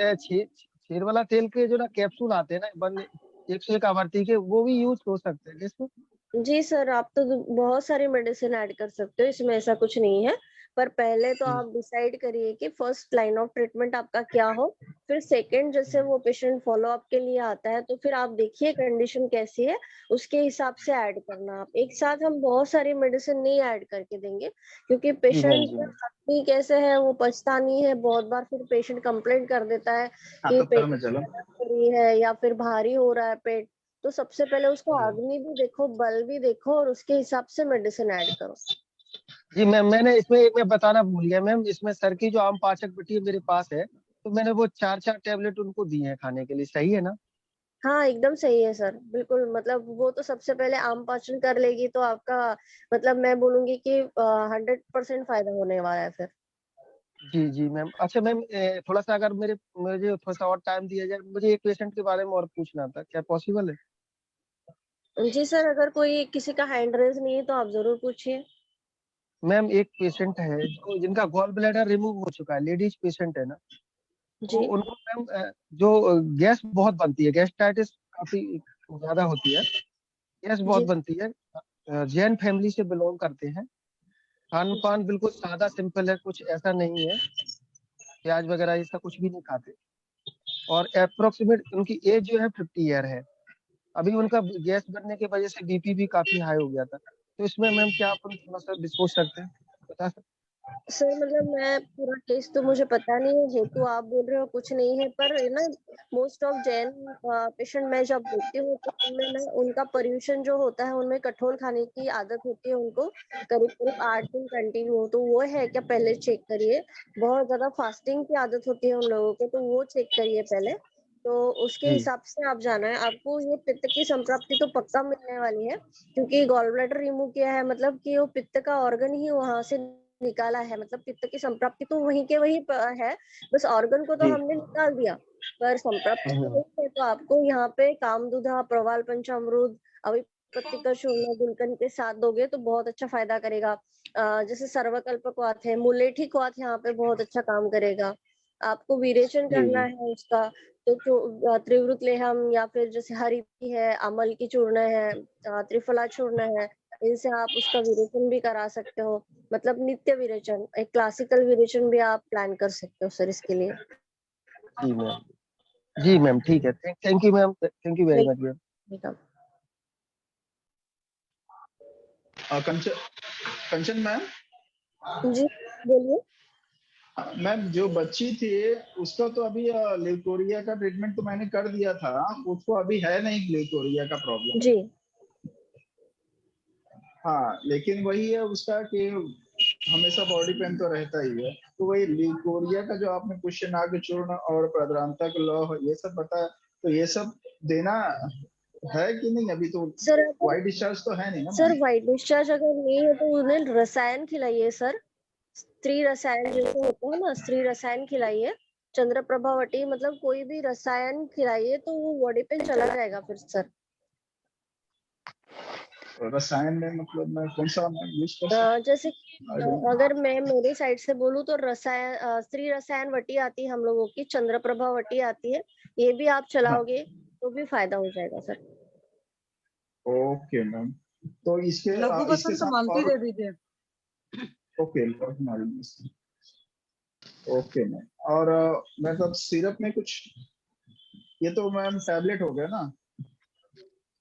छेर वाला तेल के जो ना कैप्सूल आते हैं ना 101 आवर्ती के वो भी यूज हो सकते हैं क्या इसमें?
जी सर, आप तो बहुत सारी मेडिसिन ऐड कर सकते हो, इसमें ऐसा कुछ नहीं है। पर पहले तो
जी
आप डिसाइड करिए कि फर्स्ट लाइन ऑफ ट्रीटमेंट आपका क्या हो, फिर सेकंड जैसे वो पेशेंट फॉलो अप के लिए आता है तो फिर आप देखिए कंडीशन कैसी है, उसके हिसाब से ऐड करना। आप एक साथ हम बहुत सारी मेडिसिन नहीं ऐड करके देंगे, क्योंकि
जी मैम
पेशेंट
जी मैम
आदमी कैसे है वो पछता नहीं है, बहुत बार फिर पेशेंट कंप्लेंट कर देता है
हाँ
कि
तो करो
पेट
मैं चलो।
हो रही है या फिर भारी हो रहा है पेट। तो सबसे पहले उसको
जी
अग्नि भी देखो, बल भी देखो, और उसके हिसाब से मेडिसिन ऐड करो।
जी मैम मैंने इसमें एक मैं बताना भूल गया मैम इसमें सर की जो आम पाचक बेटी है मेरे पास है तो मैंने वो 4 4 टैबलेट उनको दी है खाने के लिए सही है ना?
हाँ एकदम सही है सर, बिल्कुल। मतलब वो तो सबसे पहले आम पाचन कर लेगी तो आपका मतलब मैं बोलूंगी कि 100% फायदा होने वाला है फिर।
जी जी मैम। अच्छा मैम, थोड़ा सा अगर मुझे थोड़ा सा और टाइम दिया जाए, मुझे एक पेशेंट के बारे में और पूछना था, क्या पॉसिबल है?
जी सर, अगर कोई किसी का हैंड रेज नहीं है तो आप जरूर पूछिए।
मैम एक पेशेंट है जिनका गॉल ब्लैडर रिमूव हो चुका है, लेडीज पेशेंट है ना। तो
जी
उनको मैम जो गैस बहुत बनती है, गैस्ट्राइटिस काफी ज्यादा होती है, गैस बहुत
जी
बनती है। जैन फैमिली से बिलोंग करते हैं। खान पान बिल्कुल सादा सिंपल है, कुछ ऐसा नहीं है, प्याज वगैरह इसका कुछ भी नहीं खाते। और अप्रोक्सीमेट उनकी एज जो है 50 ईयर है। अभी उनका गैस बनने की वजह से बीपी भी काफी हाई हो गया था। तो इसमें मैम क्या अपन थोड़ा सा डिस्कस सकते हैं, बता सकते
सर, मतलब मैं पूरा केस तो मुझे पता नहीं है, हेतु आप बोल रहे हो कुछ नहीं है, पर ना मोस्ट ऑफ जैन पेशेंट मैं जब देखती हूँ तो उनमें ना उनका पर्यूषण जो होता है, उनमें कठोर खाने की आदत होती है उनको, करीब करीब 8 दिन कंटिन्यू। तो वो है क्या, पहले चेक करिए। बहुत ज्यादा फास्टिंग की आदत होती है उन लोगों को, तो वो चेक करिए पहले। तो उसके
जी
हिसाब से आप जाना है आपको। ये पित्त की संप्राप्ति तो पक्का मिलने वाली है, क्योंकि गॉल ब्लैडर रिमूव किया है, मतलब कि वो पित्त का ऑर्गन ही वहां से निकाला है। मतलब पित्त की संप्राप्ति तो वहीं के वहीं है, बस ऑर्गन को तो
जी।
हमने निकाल दिया, पर संप्राप्ति तो
हम्म,
वही है। तो आपको यहाँ पे कामदुधा, प्रवाल पंचामृत, अविपत्तिका चूर्ण गुलकंद के साथ दोगे तो बहुत अच्छा फायदा करेगा। जैसे सर्वकल्प क्वाथ है, मुलेठी क्वाथ यहाँ पे बहुत अच्छा काम करेगा। आपको विरेचन
जी
करना
जी
है उसका, तो त्रिवृत लेहम या फिर जैसे हरिती है, अमल की चूर्ण है, त्रिफला चूर्ण है, इनसे आप उसका विरेचन भी करा सकते हो। मतलब नित्य विरेचन, एक क्लासिकल विरेचन भी आप प्लान कर सकते हो सर इसके लिए।
जी मैम। जी मैम ठीक है, thank you ma'am, thank you very much ma'am.
Welcome.
Kanchan Kanchan ma'am,
जी बोलिए।
मैम जो बच्ची थी उसका तो अभी ल्यूकोरिया का ट्रीटमेंट तो मैंने कर दिया था, उसको अभी है नहीं ल्यूकोरिया का प्रॉब्लम।
जी
हाँ, लेकिन वही है उसका कि हमेशा बॉडी पेन तो रहता ही है। तो वही ल्यूकोरिया का जो आपने क्वेश्चन आगे चूर्ण और प्रद्रांतक लौह ये सब बताया, तो ये सब देना है कि नहीं? अभी तो
सर, अगर
वाइट डिस्चार्ज तो है नहीं ना
सर
मैम?
व्हाइट डिस्चार्ज अगर नहीं है तो उन्हें रसायन खिलाइए सर। स्त्री रसायन जैसे होता है ना, स्त्री रसायन खिलाइए। चंद्र प्रभावटी, मतलब कोई भी रसायन खिलाइए तो वो बॉडी पे चला जाएगा फिर सर।
रसायन में मतलब मैं कौन सा यूज कर सकता
जैसे
हूँ? I don't know.
अगर मैं मेरे साइड से बोलूँ तो रसायन, स्त्री रसायन वटी आती है हम लोगों की, चंद्र प्रभा वटी आती है, ये भी आप
हाँ,
चलाओगे तो भी फायदा हो जाएगा सर।
Okay ma'am. तो
लघु
इसके
बसंत
साथ
मालती
और
दे दीजिए।
Okay okay ma'am. और मतलब सिरप में कुछ, ये तो मैम टैबलेट हो गया ना?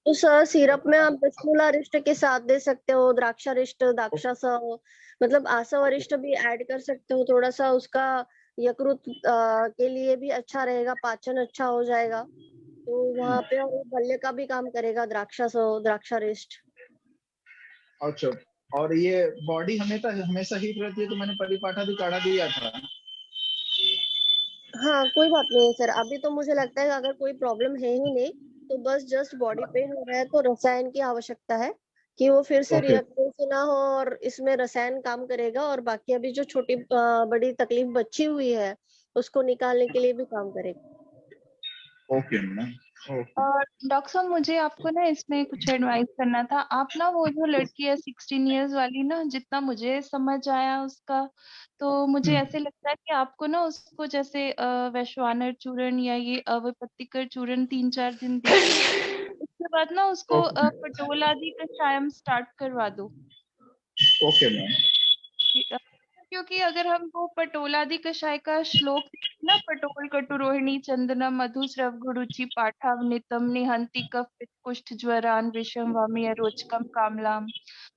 तो सर सिरप में आप दशमूला अरिष्ट के साथ दे सकते हो, द्राक्षारिष्ट, द्राक्षासव, मतलब आसव अरिष्ट भी ऐड कर सकते हो थोड़ा सा। उसका यकृत के लिए भी अच्छा रहेगा, पाचन अच्छा हो जाएगा। तो वहां पे, और वो बल्ले का भी काम करेगा, द्राक्षासव, द्राक्षारिष्ट।
अच्छा, और ये बॉडी हमेशा हमेशा हीट रहती है तो मैंने परिपाठा भी काढ़ा दिया था।
हाँ कोई बात नहीं सर, अभी तो मुझे लगता है कि अगर कोई प्रॉब्लम है ही नहीं, तो बस जस्ट बॉडी पेन हो रहा है तो रसायन की आवश्यकता है, कि वो फिर से
ओके
रिएक्टिव ना हो, और इसमें रसायन काम करेगा। और बाकी अभी जो छोटी बड़ी तकलीफ बची हुई है उसको निकालने के लिए भी काम करेगा।
Okay ma'am, okay.
और डॉक्टर साहब, मुझे आपको ना इसमें कुछ एडवाइस करना था। आप ना वो जो लड़की है 16 इयर्स वाली ना, जितना मुझे समझ आया उसका, तो मुझे ऐसे लगता है कि आपको ना उसको जैसे वैश्वानर चूर्ण या ये अविपत्तिकर चूर्ण 3-4 दिन दीजिए। उसके बाद ना उसको
ओके
पटोल आदि कषायम स्टार्ट करवा दो।
Okay ma'am.
अ, क्योंकि अगर हम वो पटोलादि कषाय का श्लोक ना, पटोल कटुरोहिणी चंदनम मधुस्रव गुरुचि पाठाव नितम निहंति कफ पित्त कुष्ठ ज्वरान विषम वामी रोचकम कामलाम।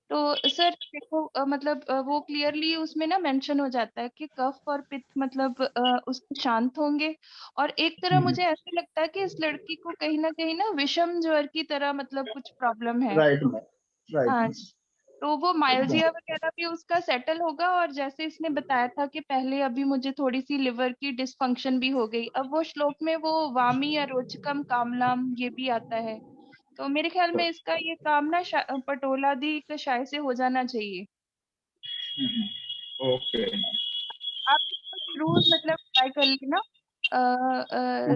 तो सर देखो, मतलब वो क्लियरली उसमें ना मेंशन हो जाता है कि कफ और पित्त मतलब उसके शांत होंगे। और एक तरह मुझे ऐसे लगता है कि इस लड़की को कहीं ना विषम ज्वर की तरह मतलब कुछ प्रॉब्लम है।
राइट मैम, राइट
हाँ,
मैम।
तो वो मायोजिया वगैरह भी उसका सेटल होगा। और जैसे इसने बताया था कि पहले अभी मुझे थोड़ी सी लिवर की डिसफंक्शन भी हो गई, अब वो श्लोक में वो वामी या रोचकम कामलाम ये भी आता है। तो मेरे ख्याल में इसका ये काम ना पटोलादि कषाय से हो जाना चाहिए।
ओके।
आप इसको जरूर मतलब ट्राई कर लेना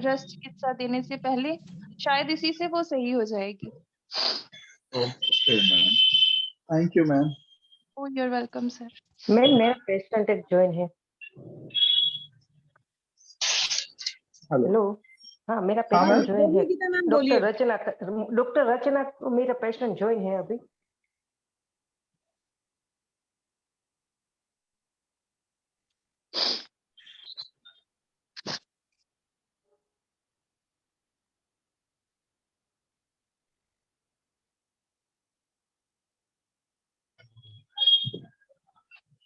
रस चिकित्सा देने से पहले, शायद इसी से वो सही हो जाएगी।
Okay ma'am, thank you ma'am.
Oh you are welcome sir.
Ma'am मेरा पेशेंट एक ज्वाइन है। हेलो, हाँ मेरा पेशेंट ज्वाइन है।
गीता मैम बोलिए।
डॉक्टर रचना मेरा पेशेंट ज्वाइन है अभी।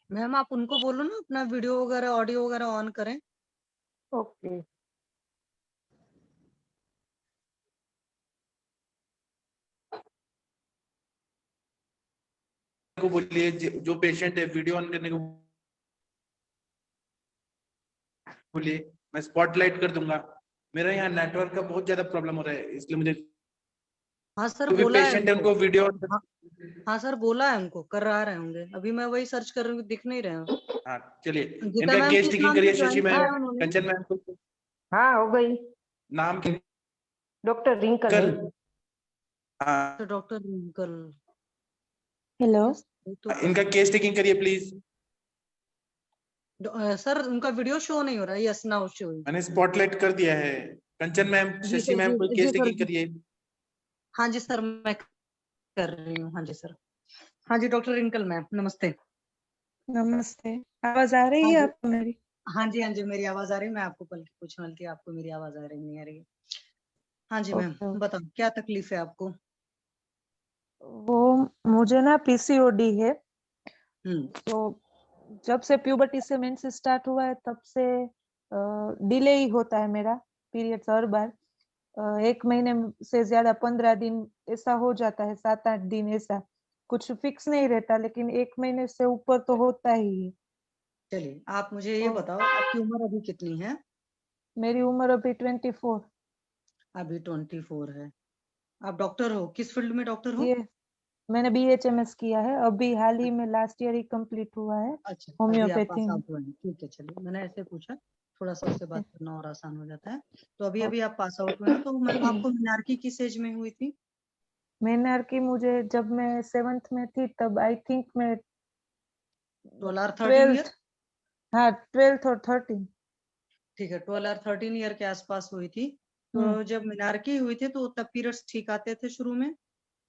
मैम आप उनको बोलो ना अपना वीडियो वगैरह ऑडियो वगैरह ऑन करें।
ओके।
को बोलिए जो पेशेंट है वीडियो ऑन करने को बोलिए, मैं स्पॉटलाइट कर दूंगा। मेरा यहाँ नेटवर्क का बहुत ज्यादा प्रॉब्लम हो रहा है, इसलिए मुझे
हाँ सर
जो भी
बोला है
पेशेंट है
उनको।
उनको वीडियो
हाँ सर बोला है उनको, करा रहे होंगे। अभी मैं वही सर्च कर रही हूँ, दिख नहीं रहे हैं।
हाँ चलिए,
गीता
इनका
मैम
केस
किस
टिकिंग
नाम
करिए।
से
शशि
ज्वाइन किया
मैम,
है उन्होंने?
कंचन मैम को
हाँ हो गई।
नाम के
डॉक्टर रिंकल है।
हाँ,
तो डॉक्टर रिंकल।
हेलो,
इनका केस टेकिंग करिए प्लीज।
सर उनका वीडियो शो नहीं हो रहा है। Yes now show.
मैंने स्पॉटलाइट कर दिया है। कंचन मैम,
जी
शशि
सर,
मैम कोई
जी
केस
सर,
टेकिंग करिए।
हाँ जी सर मैं कर रही हूँ। हाँ जी सर। हाँ जी डॉक्टर रिंकल मैम नमस्ते।
नमस्ते। आवाज आ रही
हाँ
है
जी,
आपको मेरी?
हाँ जी, हाँ जी मेरी आवाज आ रही है। मैं आपको कल पूछने वाली थी, आपको मेरी आवाज आ रही नहीं आ रही है। हाँ जी मैम
ओके।
बताओ क्या तकलीफ है आपको?
वो मुझे ना पीसीओडी है। तो जब से प्यूबर्टी से मेंसेस स्टार्ट हुआ है तब से डिले ही होता है मेरा पीरियड्स हर बार। 1 महीने से ज्यादा 15 दिन ऐसा हो जाता है, 7-8 दिन ऐसा। कुछ फिक्स नहीं रहता, लेकिन 1 महीने से ऊपर तो होता ही है।
चलिए आप मुझे ये बताओ आपकी उम्र अभी कितनी है?
मेरी उम्र अभी 24।
अभी 24 है। आप डॉक्टर हो, किस फील्ड में डॉक्टर हो?
ये मैंने BHMS किया है, अभी हाल ही में लास्ट ईयर ही कंप्लीट हुआ है
अच्छा अभी आप
होम्योपैथी
पास
में।
आउट हुए हैं, ठीक है। चलिए मैंने ऐसे पूछा, थोड़ा सा उससे बात करना और आसान हो जाता है। तो अभी अभी आप पास आउट हुए हैं, तो मैम आपको मिनार्की किस एज में हुई थी?
मेनर मुझे जब मैं 7th में थी तब आई थिंक मैं
12 और 13 ईयर।
12th, हाँ 12th और 13।
ठीक है 12 और 13 ईयर के आसपास हुई थी। तो जब मिनार्की हुई थी तो तब पीरियड्स ठीक आते थे शुरू में?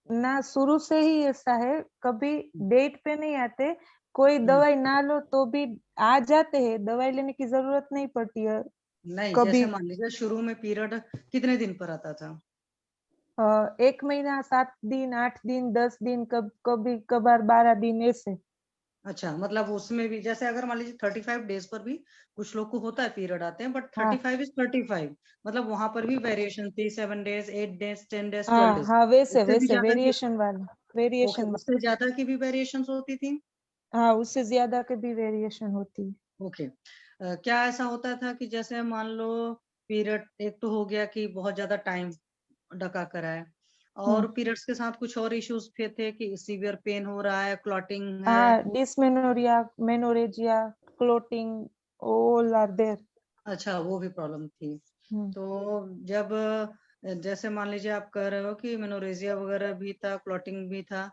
ना शुरू से ही ऐसा है, कभी डेट पे नहीं आते। कोई दवाई ना लो तो भी आ जाते हैं, दवाई लेने की जरूरत नहीं पड़ती है
नहीं
कभी।
जैसे मान लीजिए शुरू में पीरियड कितने दिन पर आता था?
1 महीना, 7 दिन, 8 दिन, 10 दिन, कभी कभार 12 दिन ऐसे।
अच्छा मतलब उसमें भी जैसे अगर मान लीजिए 35 डेज पर भी कुछ लोग को होता है पीरियड आते हैं, बट 35 इज 35। मतलब वहां पर भी वेरिएशन थी, 7 डेज, 8 डेज, 10 डेज, 12 डेज।
हाँ वैसे
उससे भी
वैसे
ज्यादा की,
वेरिएशन वाला,
ओके
वेरिएशन।
उससे ज्यादा की भी वेरिएशन होती थी?
हाँ उससे ज्यादा के भी वेरिएशन होती है।
ओके क्या ऐसा होता था कि जैसे मान लो पीरियड एक तो हो गया कि बहुत ज्यादा टाइम डका करा है, और पीरियड्स के साथ कुछ और इश्यूज थे कि सीवियर पेन हो रहा है, क्लॉटिंग है?
हाँ dysmenorrhoea, menorrhagia, clotting, all are there.
अच्छा वो भी प्रॉब्लम थी। तो जब जैसे मान लीजिए आप कह रहे हो कि मेनोरेजिया वगैरह भी था, क्लॉटिंग भी था,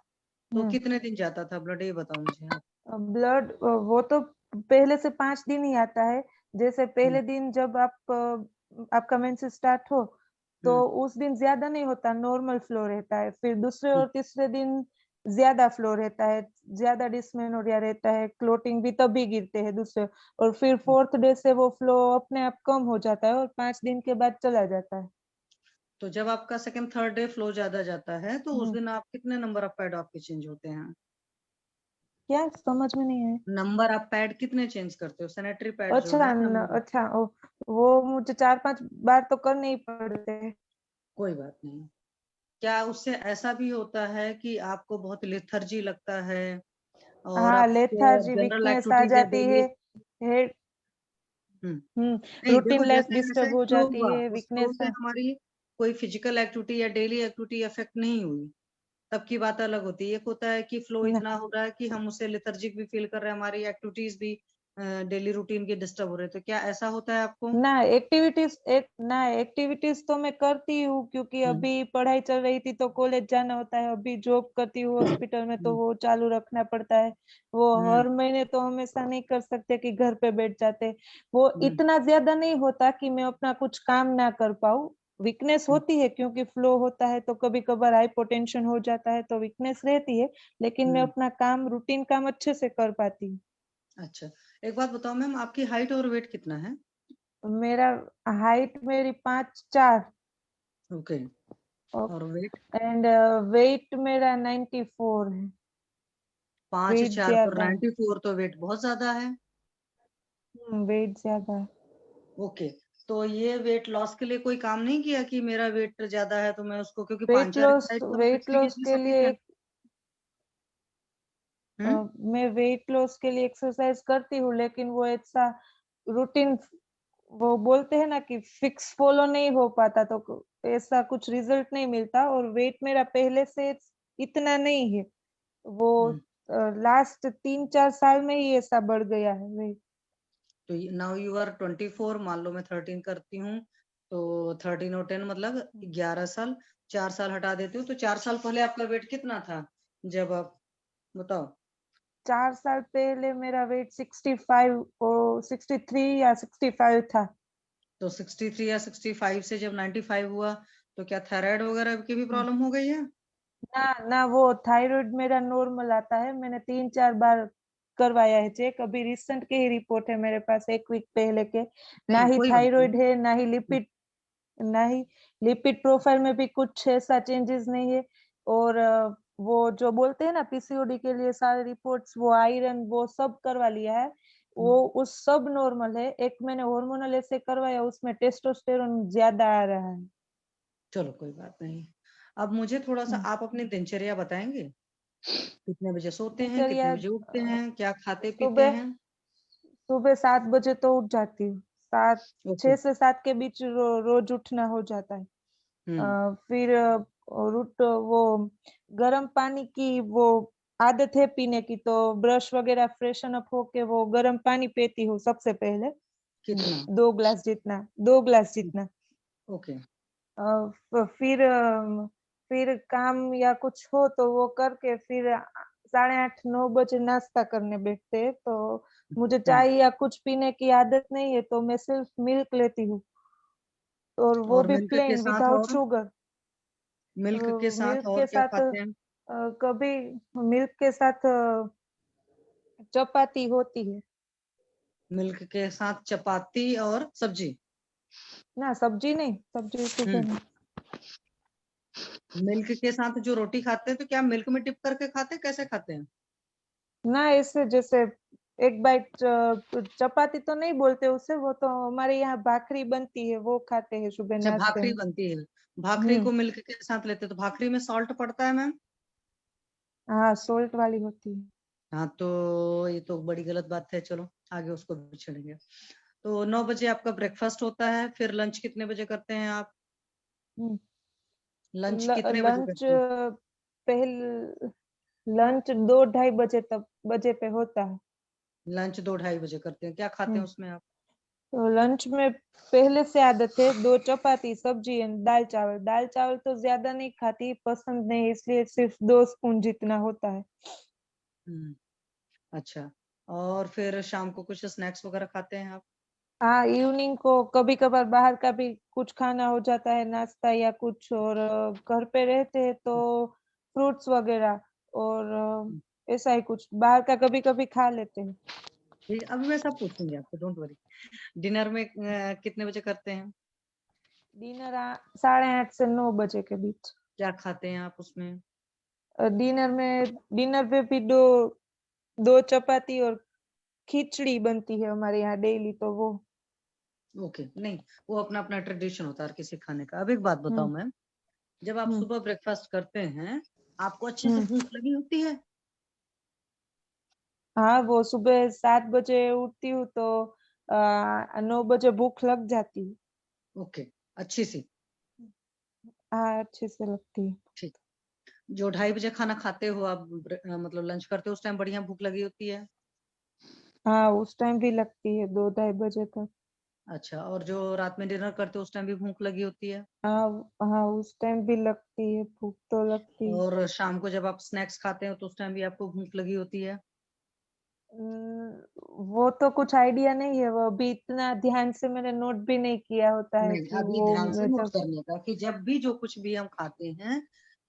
तो कितने दिन जाता था ब्लड, ये बताओ मुझे आप।
ब्लड वो तो पहले से 5 दिन ही आता है। जैसे पहले दिन जब आपका मेंसेस स्टार्ट हो तो उस दिन ज्यादा नहीं होता, नॉर्मल फ्लो रहता है। फिर दूसरे और तीसरे दिन ज्यादा फ्लो रहता है, ज्यादा डिस्मेनोरिया रहता है, क्लोटिंग भी तभी गिरते हैं दूसरे। और फिर 4th डे से वो फ्लो अपने आप कम हो जाता है और 5 दिन के बाद चला जाता है।
तो जब आपका सेकंड थर्ड डे फ्लो ज्यादा जाता है तो उस दिन आप कितने नंबर ऑफ पैड आपके चेंज होते हैं?
क्या समझ में नहीं आया?
नंबर ऑफ पैड कितने चेंज करते हो? सैनिटरी पैड जो
अच्छा
है नंबर।
अच्छा वो मुझे 4-5 बार तो करने ही पड़ते हैं।
कोई बात नहीं। क्या उससे ऐसा भी होता है कि आपको बहुत लेथर्जी लगता है और
हाँ,
आपको
लेथर्जी,
जनरल
वीकनेस आ
एक्टिविटीज या
जाती है,
डेली
हेड
नहीं देखो
रूटीन लाइफ
जैसे जैसे
डिस्टर्ब हो
फ्लो
जाती
हुआ
है,
उस फ्लो
वीकनेस
से
है।
हमारी कोई फिजिकल एक्टिविटी या डेली एक्टिविटी इफेक्ट नहीं हुई, तब की बात अलग होती है। एक होता है कि फ्लो
न-
इतना हो रहा है कि हम उसे लेथर्जिक भी फील कर रहे हैं, हमारी एक्टिविटीज भी डेली रूटीन के डिस्टर्ब हो रहे हैं, तो क्या ऐसा होता है आपको?
ना एक्टिविटीज तो मैं करती हूँ, क्योंकि अभी पढ़ाई चल रही थी तो कॉलेज जाना होता है, अभी जॉब करती हूँ हॉस्पिटल में तो वो चालू रखना पड़ता है। वो हर महीने तो हमेशा नहीं कर सकते कि घर पे बैठ जाते। वो इतना ज्यादा नहीं होता कि मैं अपना कुछ काम ना कर पाऊँ। वीकनेस होती है क्योंकि फ्लो होता है तो कभी कभार हाइपोटेंशन हो जाता है तो वीकनेस रहती है, लेकिन मैं अपना काम रूटीन काम अच्छे से कर पाती हूँ।
अच्छा, एक बात बताओ मैम, आपकी हाइट और वेट कितना है?
मेरा हाइट मेरी 5'4"
ओके, और वेट?
एंड वेट मेरा 94 है। वेट
5'4" पर
ज्यादा है।
94 तो वेट बहुत ज्यादा है।
वेट ज्यादा है।
ओके, तो ये वेट लॉस के लिए कोई काम नहीं किया कि मेरा वेट ज्यादा है तो मैं उसको, क्योंकि
वेट
5'4"
लॉस
एक्सरसाइज तो हम
वेट
60
लॉस
केजी
के
सभी
लिए
हैं।
मैं वेट लॉस के लिए एक्सरसाइज करती हूँ, लेकिन वो ऐसा रूटीन, वो बोलते हैं ना कि फिक्स फॉलो नहीं हो पाता, तो ऐसा कुछ रिजल्ट नहीं मिलता। और वेट मेरा पहले से इतना नहीं है, वो लास्ट 3-4 साल में ही ऐसा बढ़ गया है वेट।
तो नाउ यू आर 24, मान लो मैं 13 करती हूँ, तो 13 और 10 मतलब 11 साल, 4 साल हटा देती हूँ तो 4 साल पहले आपका वेट कितना था जब आप बताओ?
4 साल पहले मेरा वेट 65 और 63 या 65 था।
तो 63 या 65 से जब 95 हुआ तो क्या थायराइड वगैरह की भी प्रॉब्लम हो गई है?
ना वो थायराइड मेरा नॉर्मल आता है, मैंने 3-4 बार करवाया है चेक, अभी रिसेंट के ही रिपोर्ट है मेरे पास 1 वीक पहले के। ना
नहीं
ही
कोई बात
थायराइड
नहीं।
है, ना ही लिपिड प्रोफाइल में भी कुछ ऐसा चेंजेस नहीं है। और वो जो बोलते हैं ना पीसीओडी के लिए सारे रिपोर्ट्स, वो आयरन वो सब करवा लिया है, वो उस सब नॉर्मल है। एक मैंने हार्मोनल ऐसे करवाया, उसमें टेस्टोस्टेरोन ज्यादा आ रहा है।
चलो कोई बात नहीं। अब मुझे थोड़ा सा आप अपनी दिनचर्या बताएंगे, कितने बजे सोते हैं, कितने
दिनचर्या
बजे उठते हैं, क्या खाते पीते
सुबह
हैं?
सुबह 7 बजे तो उठ जाती हूँ।
ओके।
6 से 7 के बीच रोज उठना हो जाता है। फिर और वो गर्म पानी की वो आदत है पीने की, तो ब्रश वगैरह फ्रेशन अप होके वो गर्म पानी पीती हूँ सबसे पहले।
कितना?
2 ग्लास जितना।
ओके।
फिर काम या कुछ हो तो वो करके फिर 8:30-9 बजे नाश्ता करने बैठते हैं। तो मुझे चाय या कुछ पीने की आदत नहीं है, तो मैं सिर्फ मिल्क लेती हूँ, और वो
और
भी
मिल्क के
प्लेन
साथ
विदाउट
और?
शुगर।
मिल्क के साथ
मिल्क
और
के
क्या
साथ
खाते हैं?
कभी मिल्क के साथ चपाती होती है।
मिल्क के साथ चपाती और सब्जी?
ना सब्जी नहीं, सब्जी सुबह नहीं।
मिल्क के साथ जो रोटी खाते हैं तो क्या मिल्क में डिप करके खाते हैं, कैसे खाते हैं?
ना ऐसे जैसे एक बाइट चपाती तो नहीं बोलते उसे, वो तो हमारे यहाँ भाखरी बनती है, वो खाते हैं सुबह
अच्छा,
नाश्ते
भाखरी
में।
बनती है, भाखरी को मिल्क के साथ लेते हैं, तो भाखरी में सॉल्ट पड़ता है मैम?
हाँ, सोल्ट वाली होती है।
हाँ, तो ये तो बड़ी गलत बात है, चलो आगे उसको भी छोड़ेंगे। तो 9 बजे आपका ब्रेकफास्ट होता है, फिर लंच कितने बजे करते हैं आप? लंच कितने बजे
लंच
करते हैं?
पहले लंच 2-2:30 बजे पे होता है।
लंच 2-2:30 करते हैं, क्या खाते हैं उसमें आप?
तो लंच में पहले से आदत है 2 चपाती सब्जी एंड दाल चावल। दाल चावल तो ज्यादा नहीं खाती, पसंद नहीं, इसलिए सिर्फ 2 स्पून जितना होता है।
अच्छा, और फिर शाम को कुछ स्नैक्स वगैरह खाते हैं आप?
हाँ, इवनिंग को कभी कभार बाहर का भी कुछ खाना हो जाता है, नाश्ता या कुछ। और घर पे रहते हैं तो फ्रूट्स वगैरह, और ऐसा ही कुछ बाहर का कभी कभी खा लेते हैं।
ठीक, अभी मैं सब पूछूंगी आपको, डोंट वरी। डिनर में कितने बजे करते हैं?
डिनर 8:30 से 9 बजे के बीच।
क्या खाते हैं आप उसमें?
डिनर पे भी दो चपाती और खिचड़ी बनती है हमारे यहाँ डेली, तो वो
ओके, नहीं वो अपना अपना ट्रेडिशन होता है हर किसी खाने का। अब एक बात बताओ मैम, जब आप सुबह ब्रेकफास्ट करते हैं आपको अच्छे से
हम्म।
भूख लगी होती है?
हाँ, वो सुबह 7 बजे उठती हूँ तो 9 बजे भूख लग जाती है।
ओके, अच्छी सी।
हाँ, अच्छे से लगती है।
ठीक। जो 2:30 बजे खाना खाते हो आप, मतलब लंच करते हो, उस टाइम बढ़िया भूख लगी होती है?
हाँ, उस टाइम भी लगती है 2-2:30 बजे तक।
अच्छा, और जो रात में डिनर करते हो उस टाइम भी भूख लगी होती है?
हाँ, हाँ, उस टाइम भी लगती है, भूख तो लगती है।
और शाम को जब आप स्नैक्स खाते हो तो उस टाइम भी आपको भूख लगी होती है?
वो तो कुछ आइडिया नहीं है, वो अभी इतना ध्यान से मैंने नोट भी नहीं किया होता है
नहीं,
कि
अभी
वो
ध्यान से
मैं
नोट
जब
करने का कि जब भी जो कुछ भी हम खाते हैं,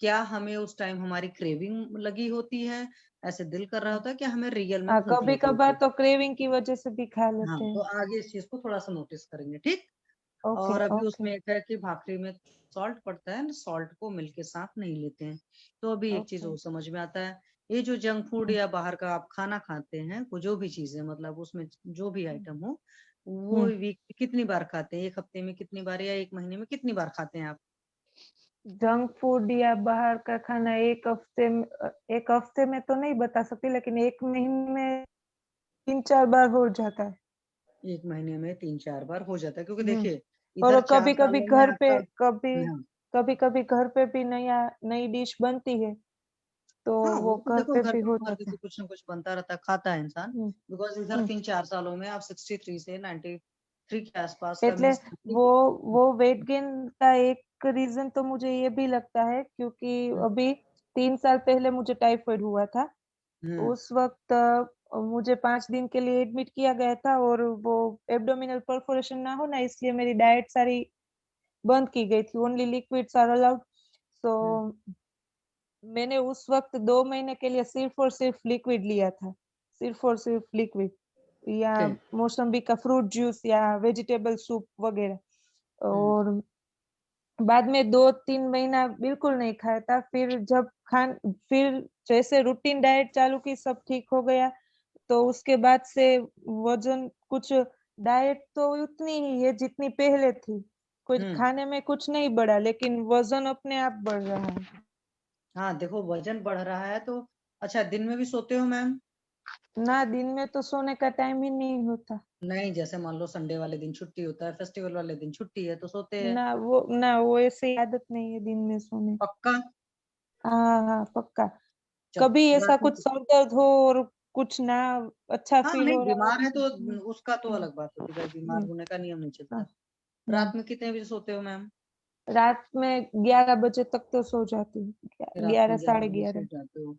क्या हमें उस टाइम हमारी क्रेविंग लगी होती है, ऐसे दिल कर रहा होता है, कि हमें रियल में भूख
कभी
लगी होती
कभार
है?
तो क्रेविंग की वजह से भी खा
हाँ,
लेते
तो
हैं।
आगे इस चीज को थोड़ा सा नोटिस करेंगे, ठीक?
ओके,
और अभी
ओके,
उसमें एक है कि भाकरी में सॉल्ट पड़ता है, सॉल्ट को मिल्क के साथ नहीं लेते हैं। तो अभी एक चीज
ओके।
और समझ में आता है, ये जो जंक फूड या बाहर का आप खाना खाते हैं, वो जो भी चीज है, मतलब उसमें जो भी आइटम हो, वो वीक कितनी बार खाते हैं? एक हफ्ते में कितनी बार या एक महीने में कितनी बार खाते हैं आप?
जंक फूड या बाहर का खाना एक हफ्ते में तो नहीं बता सकती, लेकिन एक महीने में 3-4 बार हो जाता है।
एक महीने में 3-4 बार हो जाता है, क्योंकि
हम्म।
देखिए
और
इधर 4 सालों में आपका। हाँ,
कभी कभी घर पे भी नई डिश बनती है, तो
हाँ,
वो
वो तो
घर
देखो
पे
घर
भी
पे
हो
तो हर
जाता
किसी
है।
कुछ ना कुछ बनता रहता है, खाता है इंसान।
हम्म,
बिकॉज इधर
हम्म।
3-4 सालों में आप 63 से 93 के आसपास का
એટલે
मीन्स।
वो वो वेट गेन का एक रीजन तो मुझे ये भी लगता है, क्योंकि अभी 3 साल पहले मुझे टाइफाइड हुआ था।
हम्म
उस वक्त मुझे 5 दिन के लिए एडमिट किया गया था, और वो एब्डोमिनल परफोरेशन ना हो ना, इसलिए मेरी डाइट सारी बंद की गई थी। Only liquids are allowed. So मैंने उस वक्त 2 महीने के लिए सिर्फ और सिर्फ लिक्विड लिया था, सिर्फ और सिर्फ लिक्विड, या
ओके।
मौसम्बी का फ्रूट जूस या वेजिटेबल सूप वगैरह।
हम्म
और बाद में 2-3 महीना बिल्कुल नहीं खाया था। फिर जैसे रूटीन डाइट चालू की, सब ठीक हो गया। तो उसके बाद से वजन कुछ, डाइट तो उतनी ही है जितनी पहले थी, कुछ
हम्म
खाने में कुछ नहीं बढ़ा, लेकिन वजन अपने आप बढ़ रहा है।
हाँ, देखो वजन बढ़ रहा है तो। अच्छा, दिन में भी सोते हो मैम?
ना, दिन में तो सोने का टाइम ही नहीं होता।
नहीं, जैसे मान लो संडे वाले दिन छुट्टी होता है, फेस्टिवल वाले दिन छुट्टी है तो सोते हैं?
ना वो ऐसी आदत नहीं है दिन में सोने।
पक्का?
हाँ, हाँ, पक्का।
चलो,
कभी ऐसा
रात में
कुछ सर दर्द हो और कुछ ना अच्छा
हाँ,
फील
नहीं
हो रहा हो।
बीमार है तो उसका तो
हम्म,
अलग बात होती है भाई, बीमार
हम्म,
होने का नियम नहीं चलता।
हाँ, हम्म।
रात में कितने बजे सोते हो मैम?
रात में 11 बजे तक तो सो जाती हूँ।
रात में
11,
11 बजे सो
11:30।
जाते हो?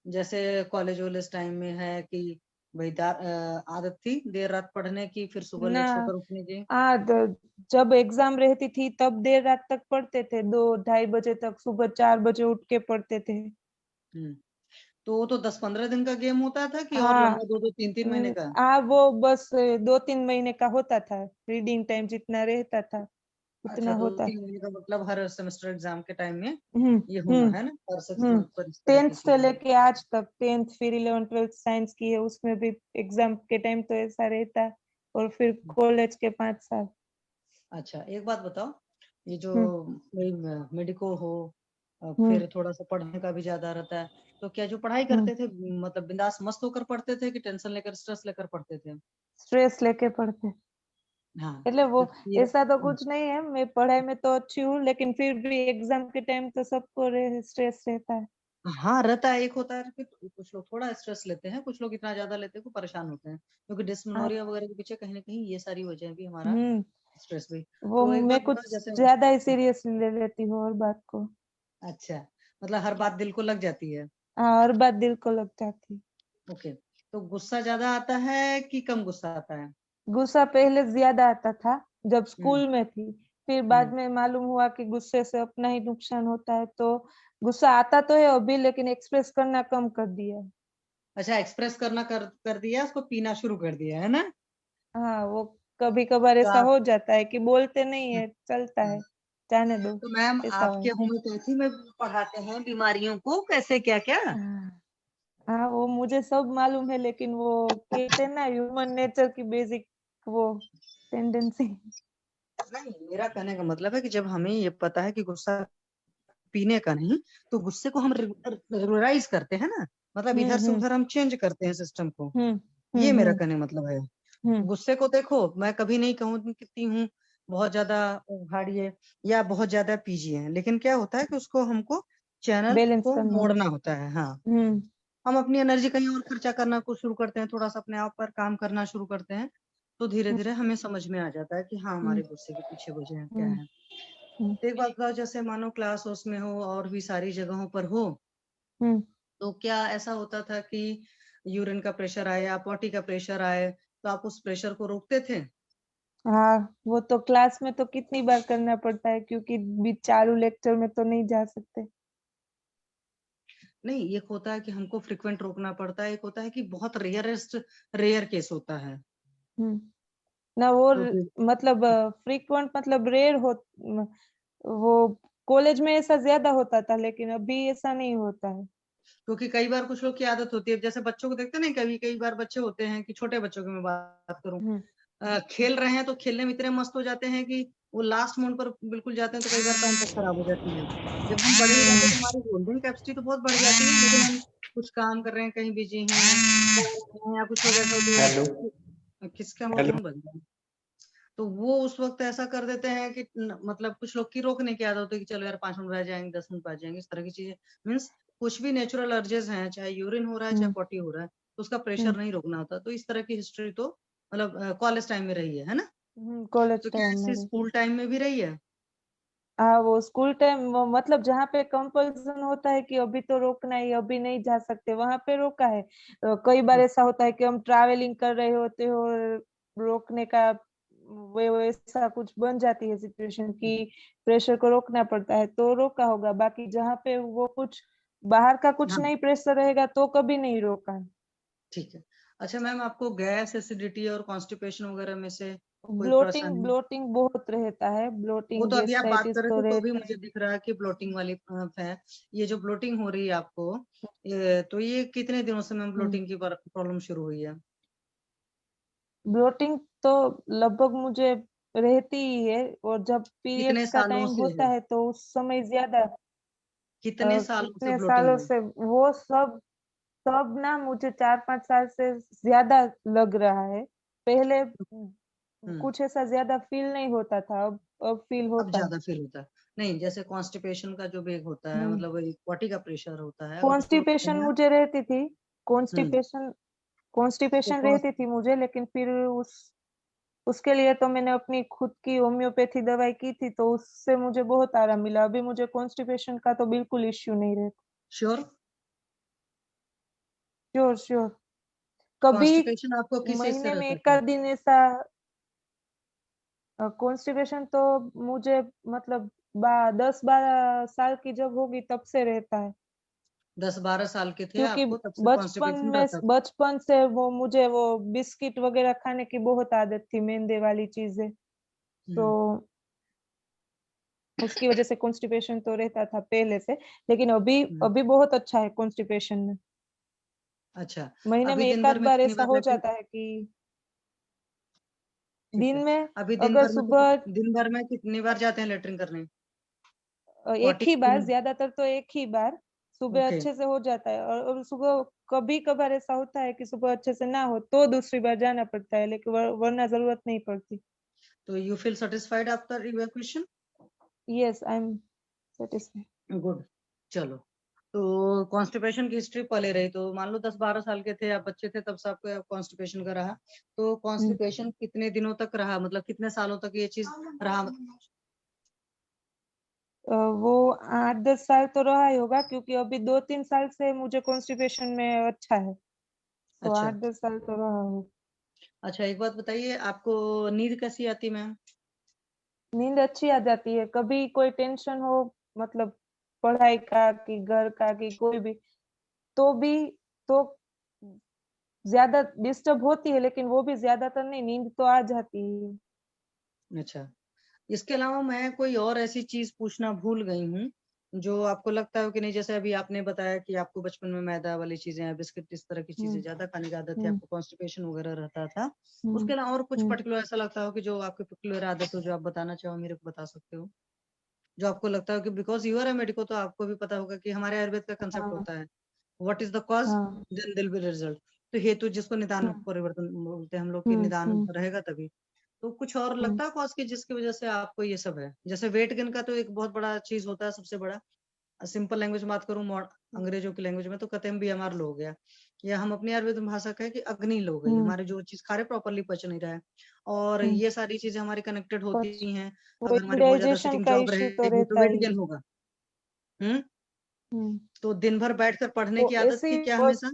जैसे कॉलेज वॉलेज टाइम में है कि भाई आदत थी देर रात पढ़ने की, फिर सुबह
ना,
लेट सोकर उठने की?
जब एग्जाम रहती थी तब देर रात तक पढ़ते थे, 2-2:30 बजे तक, सुबह 4 बजे उठ के पढ़ते थे।
हम्म तो वो तो 10-15 दिन का गेम होता था कि और
हाँ।
लंबा 2-2 3-3 महीने का?
वो बस 2-3 महीने का होता था, रीडिंग टाइम जितना रहता था
अच्छा,
उतना
दो
होता
तीन
था।
महीने का मतलब हर सेमेस्टर एग्जाम के टाइम में
हम्म,
ये होना
हम्म,
है ना, पर सिक्स
हम्म।
मंथ पर इस तरह
10th
की
से
चीजें।
लेके आज तक, 10th फिर 11th 12th साइंस की है, उसमें भी एग्जाम के टाइम तो ऐसा रहता है, और फिर कॉलेज के 5 साल।
अच्छा, एक बात बताओ, ये जो
हम्म,
कोई मेडिको हो,
हम्म,
फिर थोड़ा सा पढ़ने का भी ज्यादा रहता है, तो क्या जो पढ़ाई
हम्म।
करते थे मतलब बिंदास मस्त होकर पढ़ते थे कि टेंशन लेकर स्ट्रेस लेकर पढ़ते थे?
स्ट्रेस लेके पढ़ते।
हाँ,
એટલે वो
तो फिर
ऐसा तो कुछ नहीं है, मैं पढ़ाई में तो अच्छी हूँ, लेकिन फिर भी एग्जाम के टाइम तो सबको स्ट्रेस रहता है।
हाँ रहता है। एक होता है कि कुछ लोग थोड़ा स्ट्रेस लेते हैं, कुछ लोग इतना ज्यादा लेते हैं कि परेशान होते हैं, क्योंकि
हाँ।
डिस्मेनोरिया वगैरह के पीछे कहीं ना कहीं ये सारी वजह भी हमारा
हम्म।
स्ट्रेस भी।
वो
तो एक
मैं
बात
कुछ
बताओ जैसे।
ज्यादा ही सीरियसली ले लेती हूँ हर बात को।
अच्छा, मतलब हर बात दिल को लग जाती है?
हाँ, हर बात दिल को लग जाती।
ओके, तो गुस्सा ज्यादा आता है कि कम गुस्सा आता है?
गुस्सा पहले ज्यादा आता था जब
हम्म
स्कूल में थी, फिर बाद
हम्म
में मालूम हुआ कि गुस्से से अपना ही नुकसान होता है, तो गुस्सा आता तो है अभी, लेकिन एक्सप्रेस करना कम कर दिया है।
अच्छा, एक्सप्रेस करना कर दिया, उसको पीना शुरू कर दिया है ना?
हाँ, वो कभी कभार
तो
ऐसा
आप
हो जाता है कि बोलते नहीं है, चलता है, जाने दो,
तो मैम
ऐसा
आपके
हो।
होम्योपैथी में पढ़ाते हैं बीमारियों को कैसे, क्या क्या?
हाँ, हाँ, वो मुझे सब मालूम है, लेकिन वो कहते हैं ना, ह्यूमन नेचर की बेसिक वो टेंडेंसी।
नहीं, मेरा कहने का मतलब है कि जब हमें ये पता है कि गुस्सा पीने का नहीं, तो गुस्से को हम रेगुलराइज करते हैं ना, मतलब इधर से उधर हम चेंज करते हैं सिस्टम को। ये मेरा कहने मतलब है। गुस्से को देखो, मैं कभी नहीं कहती हूँ बहुत ज्यादा उघाड़िए या बहुत ज्यादा पीजिए, लेकिन क्या होता है कि उसको हमको चैनल
बैलेंस
को
करना।
मोड़ना होता है। हाँ, हम अपनी एनर्जी कहीं और खर्चा करना को शुरू करते हैं, थोड़ा सा अपने आप पर काम करना शुरू करते हैं, तो धीरे धीरे हमें समझ में आ जाता है कि हाँ, हमारे गुस्से के पीछे वजह क्या है। एक बात बताओ, जैसे मानो क्लास हाउस में हो और भी सारी जगहों पर हो, तो क्या ऐसा होता था कि यूरिन का प्रेशर आए या पॉटी का प्रेशर आए तो आप उस प्रेशर को रोकते थे?
हाँ, वो तो क्लास में तो कितनी बार करना पड़ता है, क्योंकि चालू लेक्चर में तो नहीं जा सकते।
नहीं, एक होता है कि हमको फ्रिक्वेंट रोकना पड़ता है, एक होता है कि बहुत रेयर केस होता है।
ना वो
तो फिर
मतलब फ्रीक्वेंट मतलब रेयर हो, वो कॉलेज में ऐसा ज्यादा होता था, लेकिन अभी ऐसा नहीं होता है।
क्योंकि कई बार कुछ लोग की आदत होती है, जैसे बच्चों को देखते हैं ना, कई बार बच्चे होते हैं कि छोटे बच्चों की मैं बात करूं, खेल रहे हैं तो खेलने में इतने मस्त हो जाते हैं कि वो लास्ट मोमेंट पर बिल्कुल जाते हैं, तो कई बार टाइम तक खराब हो जाती है। जब हम बड़े हो जाते हैं तो हमारी होल्डिंग कैपेसिटी तो बहुत बढ़ जाती है, लेकिन हम कुछ काम कर रहे हैं, कहीं बिजी हैं या कुछ वजह से तो किसका
हेलो।
फोन बन गया, तो वो उस वक्त ऐसा कर देते हैं कि मतलब कुछ लोग की रोकने की आदत होती है कि चलो यार 5 मिनट रह जाएंगे, 10 मिनट रह जाएंगे, इस तरह की चीजें। मीन्स कुछ भी नेचुरल अर्जेस हैं, चाहे यूरिन हो रहा है चाहे पॉटी हो रहा है, तो उसका प्रेशर नहीं रोकना होता। तो इस तरह की हिस्ट्री तो मतलब कॉलेज टाइम में रही है ना?
कॉलेज
तो क्या
टाइम
ऐसे
में
स्कूल टाइम में भी रही है?
हाँ, वो स्कूल टाइम मतलब जहाँ पे कंपल्सन होता है कि अभी तो रोकना ही, अभी नहीं जा सकते, वहां पे रोका है। कई बार ऐसा होता है कि हम ट्रैवलिंग कर रहे होते हो, रोकने का वो ऐसा कुछ बन जाती है सिचुएशन कि प्रेशर को रोकना पड़ता है, तो रोका होगा। बाकी जहाँ पे वो कुछ बाहर का कुछ
हाँ,
नहीं प्रेशर रहेगा तो कभी नहीं रोका है।
ठीक है। अच्छा मैम, आपको गैस, एसिडिटी और कॉन्स्टिपेशन वगैरह में से कोई
ब्लोटिंग
परेशानी?
ब्लोटिंग बहुत रहता है,
वो
ब्लोटिंग
तो अभी आप बात
गैस्ट्राइटिस
कर रहे
तो
थे तो अभी
रहता
मुझे दिख रहा है कि ब्लोटिंग वाली है। ये जो ब्लोटिंग हो रही है आपको, तो ये कितने दिनों से मैम
है।
ब्लोटिंग की प्रॉब्लम शुरू हुई है?
ब्लोटिंग तो लगभग मुझे रहती ही है, और जब
कितने
पीरियड्स का
सालों
टाइम
से
होता
है?
है तो उस समय ज्यादा।
कितने सालों से
कितने
ब्लोटिंग
सालों
है?
से वो सब सब ना मुझे 4-5 साल से ज्यादा लग रहा है। पहले
हम्म
कुछ ऐसा ज्यादा फील नहीं होता था, अब फील
अब
होता है।
ज्यादा फील होता है? नहीं, जैसे कॉन्स्टिपेशन का जो वेग होता है, मतलब वही बॉडी का प्रेशर होता है, अगर उसको रोकते
कॉन्स्टिपेशन
हैं।
मुझे रहती थी,
हम्म
कॉन्स्टिपेशन
तो
कॉन्स्टिपेशन रहती थी मुझे, लेकिन फिर उसके लिए तो मैंने अपनी खुद की होम्योपैथी दवाई की थी, तो उससे मुझे बहुत आराम मिला। अभी मुझे कॉन्स्टिपेशन का तो बिल्कुल इश्यू नहीं रहता।
श्योर?
Sure sure. कभी
कॉन्स्टिपेशन आपको किस चीज से
महीने में
रहता
एक
था?
आध दिन ऐसा कॉन्स्टिपेशन तो मुझे मतलब 10-12 साल की जब होगी तब से रहता है,
10-12 साल के थे
क्योंकि
आपको तब से कॉन्स्टिपेशन रहता था?
बचपन से वो मुझे वो बिस्किट वगैरह खाने की बहुत आदत थी, मैदे वाली चीजें, तो
हम्म
उसकी वजह से कॉन्स्टिपेशन तो रहता था पहले से। लेकिन अभी
हम्म,
अभी बहुत अच्छा है कॉन्स्टिपेशन में।
अच्छा।
महीने
अभी
में
दिन
एक
भर
आध
में
बार
कितनी
ऐसा
बार
हो
लेटरिन?
जाता है कि
ठीक
दिन
है।
में
अभी
अगर सुबह
दिन भर में कितनी बार जाते हैं लेटरिन करने?
एक
पॉटी
ही बार,
कितनी?
ज्यादातर तो एक ही बार सुबह
ओके।
अच्छे से हो जाता है, और सुबह कभी कभार ऐसा होता है कि सुबह अच्छे से ना हो तो दूसरी बार जाना पड़ता है, लेकिन वरना जरूरत नहीं पड़ती।
तो you feel satisfied after evacuation?
Yes, I am satisfied.
Good. चलो, तो कॉन्स्टिपेशन की हिस्ट्री पहले रही, तो मान लो 10-12 साल के थे आप, बच्चे थे तब से आपको कॉन्स्टिपेशन का रहा, तो कॉन्स्टिपेशन कितने दिनों तक रहा, मतलब कितने सालों तक ये चीज रहा?
वो 8-10 साल तो रहा ही होगा, क्योंकि अभी 2-3 साल से मुझे कॉन्स्टिपेशन में अच्छा है, तो
अच्छा।
8-10 साल तो रहा होगा।
अच्छा, एक बात बताइए, आपको नींद कैसी आती मैम?
नींद अच्छी आ जाती है, कभी कोई टेंशन हो, मतलब पढ़ाई का कि घर का कि कोई भी, तो भी तो ज्यादा डिस्टर्ब होती है, लेकिन वो भी ज्यादातर नहीं, नींद तो आ जाती है।
अच्छा, इसके अलावा मैं कोई और ऐसी चीज पूछना भूल गई हूँ जो आपको लगता है कि नहीं, जैसे अभी आपने बताया कि आपको बचपन में मैदा वाली चीजें हैं, बिस्किट इस तरह की चीजें
हम्म
ज्यादा खाने की आदत थी,
हम्म
आपको कॉन्स्टिपेशन वगैरह रहता था,
हम्म
उसके अलावा और कुछ
हम्म
पर्टिकुलर ऐसा लगता हो कि जो आपकी पर्टिकुलर आदत हो जो आप बताना चाहो, मेरे को बता सकते हो? जो आपको लगता है कि because you are a medico, तो आपको भी पता होगा कि हमारे आयुर्वेद का कंसेप्ट
हाँ
होता है व्हाट इज द कॉज
हाँ
देन दिल बी रिजल्ट। तो हेतु जिसको निदान परिवर्तन बोलते हैं हम लोग, की निदान रहेगा तभी। तो कुछ और लगता है कॉज की जिसकी वजह से आपको ये सब है? जैसे वेट गेन का तो एक बहुत बड़ा चीज होता है, सबसे बड़ा सिंपल लैंग्वेज में बात करूं, अंग्रेजों की लैंग्वेज में तो कहते हैं बीएमआर लो हो गया, या हम अपनी आयुर्वेद भाषा कहें कि अग्नि लो गई, हमारे जो चीज खा रहे प्रॉपरली पच नहीं रहा है। और ये सारी चीजें हमारी कनेक्टेड होती हैं।
वो
अगर हमारी बहुत ज्यादा
इंडाइजेशन
सिटिंग
का
जॉब
इश्यू तो
रहेगी तो
रहता
वेट
ही
गेन होगा। हम्म
हम्म
तो दिन भर बैठकर पढ़ने
तो
की आदत
ऐसी
थी क्या
बस
हमेशा?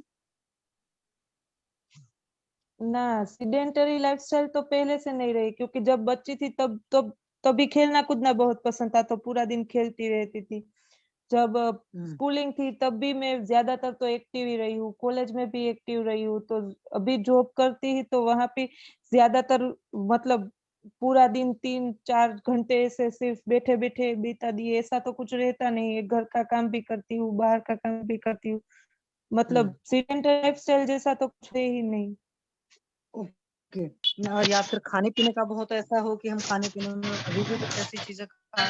ना, सीडेंटरी लाइफस्टाइल तो पहले से नहीं रही, क्योंकि जब बच्ची थी तभी खेलना कूदना बहुत पसंद था, तो पूरा दिन खेलती रहती थी। जब स्कूलिंग थी तब भी मैं ज्यादातर तो एक्टिव ही रही हूँ, कॉलेज में भी एक्टिव रही हूँ। तो अभी जॉब करती ही तो वहां पे ज्यादातर मतलब पूरा दिन 3-4 घंटे ऐसे सिर्फ बैठे बैठे बिता दिए, ऐसा तो कुछ रहता नहीं है। घर का काम भी करती हूँ, बाहर का काम भी करती हूँ, मतलब सीडेंटरी लाइफस्टाइल जैसा तो कुछ है ही नहीं।
ओके। और या फिर खाने पीने का बहुत ऐसा हो कि हम खाने पीने में अभी भी कुछ ऐसी चीजें खा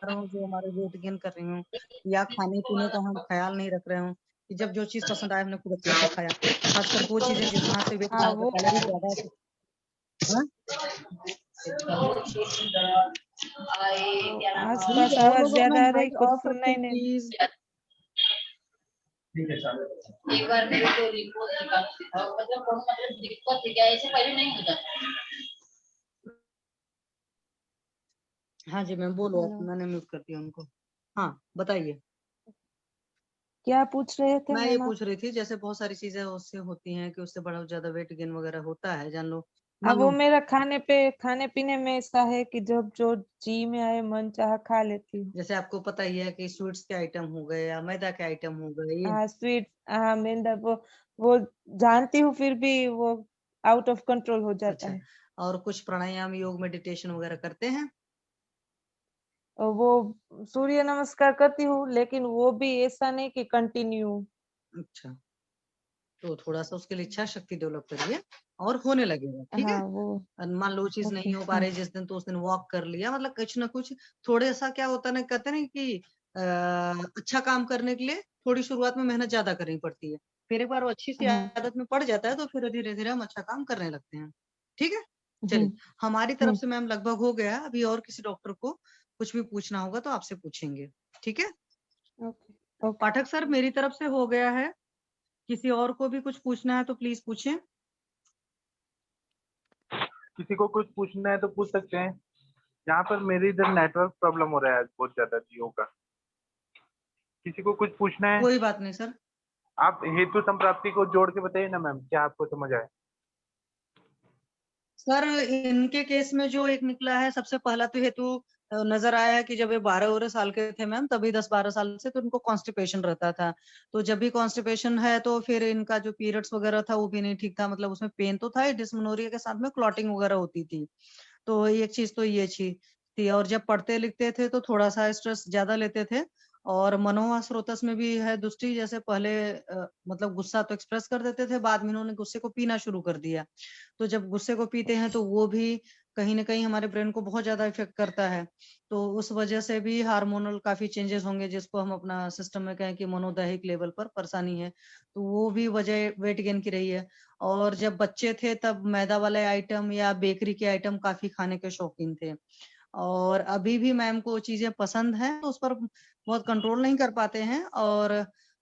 रहा हूँ जो हमारे वेट गेन कर रही हूँ, या खाने पीने का हम ख्याल नहीं रख रहे हूँ कि जब जो चीज पसंद आया हमने खूब अच्छे से खाया, खासकर वो चीजें जहाँ से वेट
हाँ
ज्यादा
वो
कैलोरी ज्यादा है। हाँ? ठीक
आसपास
है, वो
आवाज
लोग अपना
ज्यादा आ रही,
इनवाइट
कुछ
ऑफ
सुनना ही
रखें
नहीं।
प्लीज।
ठीक है चलो। एक बार मेरे को रिपोर्ट निकाल दिखाओ, मतलब दिक्कत है क्या, ऐसे पहले नहीं होता?
हाँ जी मैम बोलो,
हेलो,
मैंने म्यूट कर दिया उनको। हाँ बताइए।
क्या पूछ रहे थे
मैं ये
मैम आप?
पूछ रही थी जैसे बहुत सारी चीजें उससे होती हैं कि उससे बड़ा ज्यादा वेट गेन वगैरह होता है, जान लो मान
अब वो
लो।
मेरा खाने पीने में ऐसा है कि जब जो जी में आए मन चाह खा लेती हूँ।
जैसे आपको पता ही है कि स्वीट्स के आइटम हो गए या मैदा के आइटम हो गए।
हाँ स्वीट, हाँ मैदा, वो जानती हूँ, फिर भी वो आउट ऑफ कंट्रोल हो जाता
अच्छा,
है।
और कुछ प्राणायाम योग मेडिटेशन वगैरह करते हैं?
और वो सूर्य नमस्कार करती हूँ, लेकिन वो भी ऐसा नहीं कि कंटिन्यू।
अच्छा, तो थोड़ा सा उसके लिए इच्छा शक्ति डेवलप करिए और होने लगेगा, ठीक है।
हाँ वो
और मान लो चीज
ओके।
नहीं हो पा रही जिस दिन, तो उस दिन वॉक कर लिया, मतलब कुछ ना कुछ थोड़े सा। क्या होता है ना, कहते हैं ना कि अच्छा काम करने के लिए थोड़ी शुरुआत में मेहनत ज्यादा करनी पड़ती है, फिर एक बार वो अच्छी सी
हाँ
आदत में पड़ जाता है तो फिर धीरे धीरे हम अच्छा काम करने लगते हैं, ठीक है। चलिए,
हम्म
हमारी तरफ
हम्म
से मैम लगभग हो गया। अभी और किसी डॉक्टर को कुछ भी पूछना होगा तो आपसे पूछेंगे, ठीक है।
Okay okay.
पाठक सर, मेरी तरफ से हो गया है। किसी और को भी कुछ पूछना है तो प्लीज पूछें।
किसी को कुछ पूछना है तो पूछ सकते हैं। यहाँ पर मेरे इधर नेटवर्क प्रॉब्लम हो रहा है बहुत ज्यादा जियो का। किसी को कुछ पूछना है?
कोई बात नहीं सर।
आप हेतु संप्राप्ति को जोड़ के बताइए ना मैम, क्या आपको समझ आए?
सर इनके केस में जो एक निकला है, सबसे पहला तो हेतु नजर आया है कि जब ये 12 साल के थे मैम, तभी 10-12 साल से तो इनको कॉन्स्टिपेशन रहता था। तो जब भी कॉन्स्टिपेशन है तो फिर इनका जो पीरियड्स वगैरह था वो भी नहीं ठीक था, मतलब उसमें पेन तो था, डिस्मेनोरिया के साथ में क्लॉटिंग वगैरह होती थी। तो एक चीज तो ये चीज थी। और जब पढ़ते लिखते थे तो थोड़ा सा स्ट्रेस ज्यादा लेते थे। और मनोवा स्रोतस में भी है दुष्टि, जैसे पहले मतलब गुस्सा तो एक्सप्रेस कर देते थे, बाद में इन्होंने गुस्से को पीना शुरू कर दिया। तो जब गुस्से को पीते हैं तो वो भी कहीं ना कहीं हमारे ब्रेन को बहुत ज्यादा इफेक्ट करता है। तो उस वजह से भी हार्मोनल काफी चेंजेस होंगे, जिसको हम अपना सिस्टम में कहें कि मनोदैहिक लेवल पर परेशानी है। तो वो भी वजह वेट गेन की रही है। और जब बच्चे थे तब मैदा वाले आइटम या बेकरी के आइटम काफी खाने के शौकीन थे। और अभी भी मैम को चीजें पसंद है तो उस पर बहुत कंट्रोल नहीं कर पाते हैं। और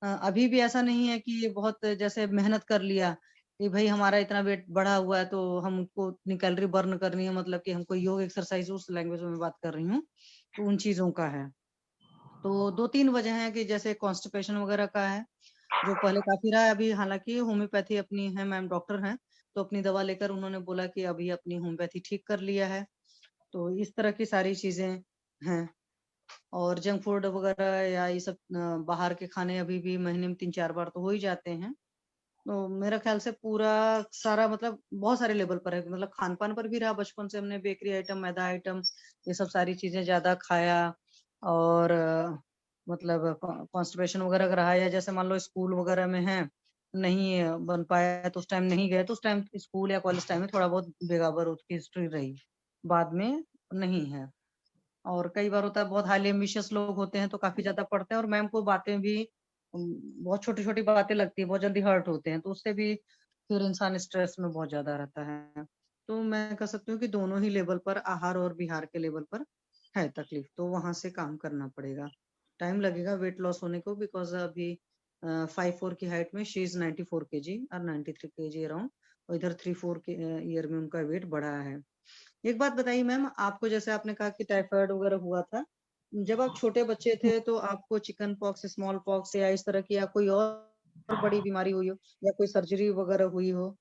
अभी भी ऐसा नहीं है कि ये बहुत जैसे मेहनत कर लिया कि भाई हमारा इतना वेट बढ़ा हुआ है तो हमको इतनी कैलोरी बर्न करनी है, मतलब कि हमको योग एक्सरसाइज, उस लैंग्वेज में बात कर रही हूँ, तो उन चीजों का है। तो 2-3 वजह है कि जैसे कॉन्स्टिपेशन वगैरह का है जो पहले काफी रहा है। अभी हालांकि होम्योपैथी अपनी है, मैम डॉक्टर हैं, तो अपनी दवा लेकर उन्होंने बोला कि अभी अपनी होम्योपैथी ठीक कर लिया है। तो इस तरह की सारी चीजें हैं। और जंक फूड वगैरह या ये सब बाहर के खाने अभी भी महीने में 3-4 बार तो हो ही जाते हैं। तो मेरा ख्याल से पूरा सारा मतलब बहुत सारे लेवल पर है, मतलब खान पान पर भी रहा। बचपन से हमने बेकरी आइटम, मैदा आइटम, ये सब सारी चीजें ज्यादा खाया। और मतलब कॉन्स्टिपेशन वगैरह का रहा, या जैसे मान लो स्कूल वगैरह में है नहीं बन पाया तो उस टाइम नहीं गए, तो उस टाइम स्कूल या कॉलेज टाइम में थोड़ा बहुत बेगाबर उसकी हिस्ट्री रही, बाद में नहीं है। और कई बार होता है बहुत हाईली एम्बिशियस लोग होते हैं तो काफी ज्यादा पढ़ते हैं, और मैम को बातें भी बहुत छोटी छोटी बातें लगती है, बहुत जल्दी हर्ट होते हैं, तो उससे भी फिर इंसान स्ट्रेस में बहुत ज्यादा रहता है। तो मैं कह सकती हूँ कि दोनों ही लेवल पर, आहार और विहार के लेवल पर है तकलीफ, तो वहां से काम करना पड़ेगा। टाइम लगेगा वेट लॉस होने को, बिकॉज अभी 5'4" की हाइट में शी इज 94 kg और 93 kg अराउंड, और इधर 3-4 के ईयर में उनका वेट बढ़ा है। एक बात बताइए मैम, आपको जैसे आपने कहा कि टाइफाइड वगैरह हुआ था, जब आप छोटे बच्चे थे तो आपको चिकन पॉक्स, स्मॉल पॉक्स या इस तरह की या कोई और बड़ी बीमारी हुई हो या कोई सर्जरी वगैरह हुई हो?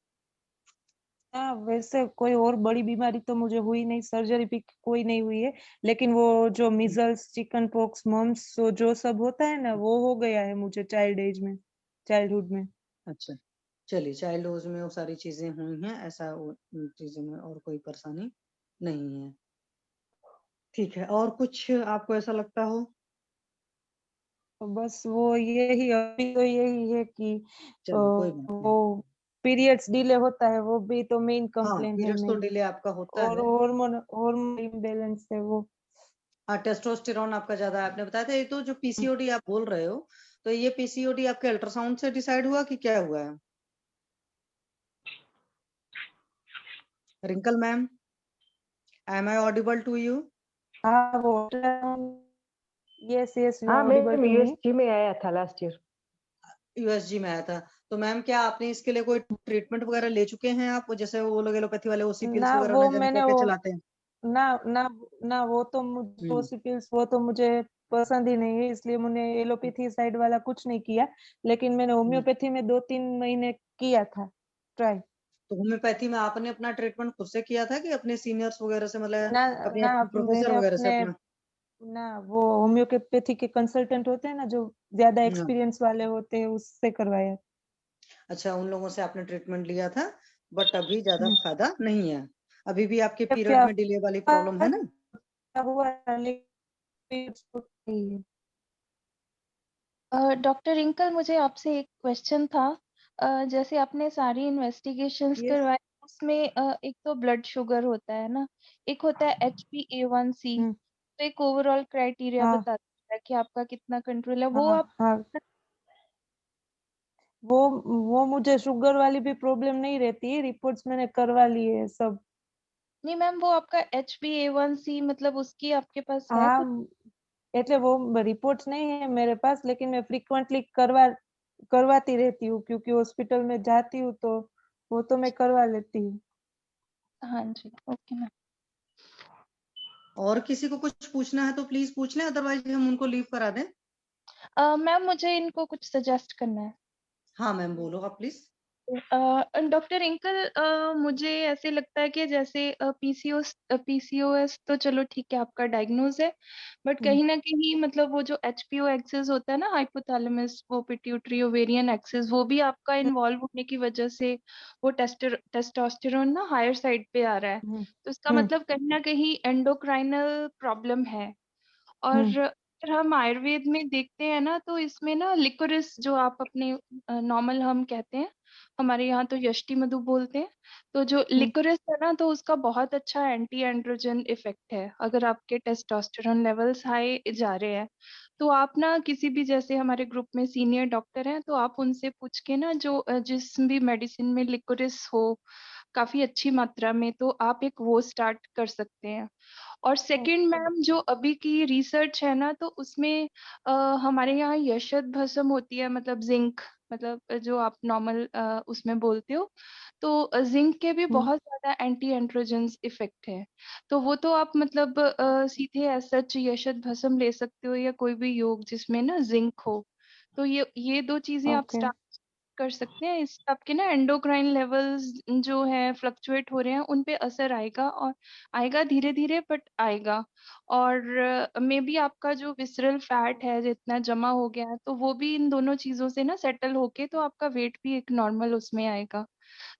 हाँ, वैसे कोई और बड़ी बीमारी तो मुझे हुई नहीं, सर्जरी भी कोई नहीं हुई है, लेकिन वो जो मीजल्स, चिकन पॉक्स, मम्स जो सब होता है ना, वो हो गया है मुझे चाइल्ड एज में, चाइल्डहुड में।
अच्छा, चलिए, चाइल्ड एज में वो सारी चीजें हुई हैं, ऐसा उन चीजों में और कोई परेशानी नहीं है। ठीक है, और कुछ आपको ऐसा लगता हो?
तो बस वो यही, अभी तो यही है कि
चलिए, कोई बात नहीं।
वो पीरियड्स डिले होता है, वो भी तो मेन
हाँ,
कंप्लेन है
पीरियड्स तो
मेरी,
डिले आपका होता
और
है।
हार्मोन इम्बैलेंस है वो।
हाँ, टेस्टोस्टेरोन आपका ज्यादा है, आपने बताया था। ये तो जो पीसीओडी आप बोल रहे हो, तो ये पीसीओडी आपके अल्ट्रासाउंड से डिसाइड हुआ कि क्या हुआ है? Rinkal ma'am, am I audible to you?
हाँ, वो यस यस, यू
हाँ
are audible
ma'am,
to me.
USG में आया था लास्ट ईयर।
यूएसजी में आया था। तो मैम, क्या आपने इसके लिए कोई ट्रीटमेंट वगैरह ले चुके हैं आप, जैसे वो लोग एलोपैथी वाले ओसी पिल्स
ना
वगैरह
वो
न जाने
मैंने
क्या क्या
वो
चलाते हैं?
ना ना ना वो तो मुझे
हम्म।
ओसिपिल्स वो तो मुझे पसंद ही नहीं है, इसलिए मैंने एलोपैथी साइड वाला कुछ नहीं किया, लेकिन मैंने होम्योपैथी में 2-3 महीने किया था ट्राई।
तो होम्योपैथी में आपने अपना ट्रीटमेंट खुद से किया था कि अपने सीनियर्स वगैरह से, मतलब
ना
अपने
ना
प्रोफेसर
मैंने
वगैरह से
अपने
अपना?
ना वो होम्योपैथी के कंसल्टेंट होते हैं ना, जो ज्यादा
हाँ।
एक्सपीरियंस वाले होते हैं, उससे करवाया।
अच्छा, उन लोगों से आपने ट्रीटमेंट लिया था, बट अभी ज्यादा
हम्म।
फायदा नहीं है। अभी भी आपके पीरियड
क्या
में डिले वाली प्रॉब्लम है ना?
हुआ, लेकिन नहीं है।
डॉक्टर रिंकल, मुझे आपसे एक क्वेश्चन था। जैसे आपने सारी इन्वेस्टिगेशंस
यस।
करवाए, उसमें एक तो ब्लड शुगर होता है ना, एक होता है HbA1c, तो एक ओवरऑल क्राइटेरिया
हाँ
बताता है कि आपका कितना कंट्रोल है, वो
हाँ
आप।
हाँ, वो वो मुझे शुगर वाली भी प्रॉब्लम नहीं रहती है, रिपोर्ट्स मैंने करवा ली है सब।
नहीं मैम, वो आपका HbA1c मतलब उसकी आपके पास है
हाँ,
कुछ?
એટલે वो रिपोर्ट्स नहीं है मेरे पास, लेकिन मैं फ्रीक्वेंटली करवाती रहती हूँ, क्योंकि हॉस्पिटल में जाती हूँ तो वो तो मैं करवा लेती हूँ।
हाँ जी, ओके मैम।
और किसी को कुछ पूछना है तो प्लीज पूछ लें, अदरवाइज हम उनको लीव करा दें।
मैम, मुझे इनको कुछ सजेस्ट करना है।
हाँ मैम, बोलो आप प्लीज।
डॉक्टर रिंकल, मुझे ऐसे लगता है कि जैसे पीसीओएस तो चलो ठीक है, आपका डायग्नोज है, बट कहीं ना कहीं मतलब वो जो एचपीओ एक्सिस होता है ना, हाइपोथैलेमस वो पिट्यूटरी ओवेरियन एक्सिस, वो भी आपका इन्वॉल्व होने की वजह से वो टेस्टोस्टेरोन ना हायर साइड पे आ रहा है, तो इसका मतलब कहीं ना कहीं एंडोक्राइनल प्रॉब्लम है। और अगर हम आयुर्वेद में देखते हैं ना, तो इसमें ना लिकोरिस, जो आप अपने नॉर्मल हम कहते हैं, हमारे यहाँ तो यष्टि मधु बोलते हैं, तो जो लिकोरिस है ना, तो उसका बहुत अच्छा एंटी एंड्रोजन इफेक्ट है। अगर आपके टेस्टोस्टेरोन लेवल्स हाई जा रहे हैं, तो आप ना किसी भी, जैसे हमारे ग्रुप में सीनियर डॉक्टर हैं, तो आप उनसे पूछ के ना, जो जिस भी मेडिसिन में लिकोरिस हो काफी अच्छी मात्रा में, तो आप एक वो स्टार्ट कर सकते हैं। और सेकंड मैम, जो अभी की रिसर्च है ना, तो उसमें हमारे यहाँ यशद भस्म होती है, मतलब जिंक, मतलब जो आप नॉर्मल उसमें बोलते हो, तो जिंक के भी बहुत ज्यादा एंटी एंड्रोजेंस इफेक्ट है। तो वो तो आप मतलब सीधे एज सच यशद भस्म ले सकते हो, या कोई भी योग जिसमें ना जिंक हो, तो ये दो चीजें आप
ओके।
स्टार्ट कर सकते हैं। इससे आपके ना एंडोक्राइन लेवल्स जो है फ्लक्चुएट हो रहे हैं, उन पे असर आएगा, और आएगा धीरे धीरे, बट आएगा। और मे बी आपका जो विसरल फैट है जितना जमा हो गया है, तो वो भी इन दोनों चीजों से ना सेटल होके, तो आपका वेट भी एक नॉर्मल उसमें आएगा।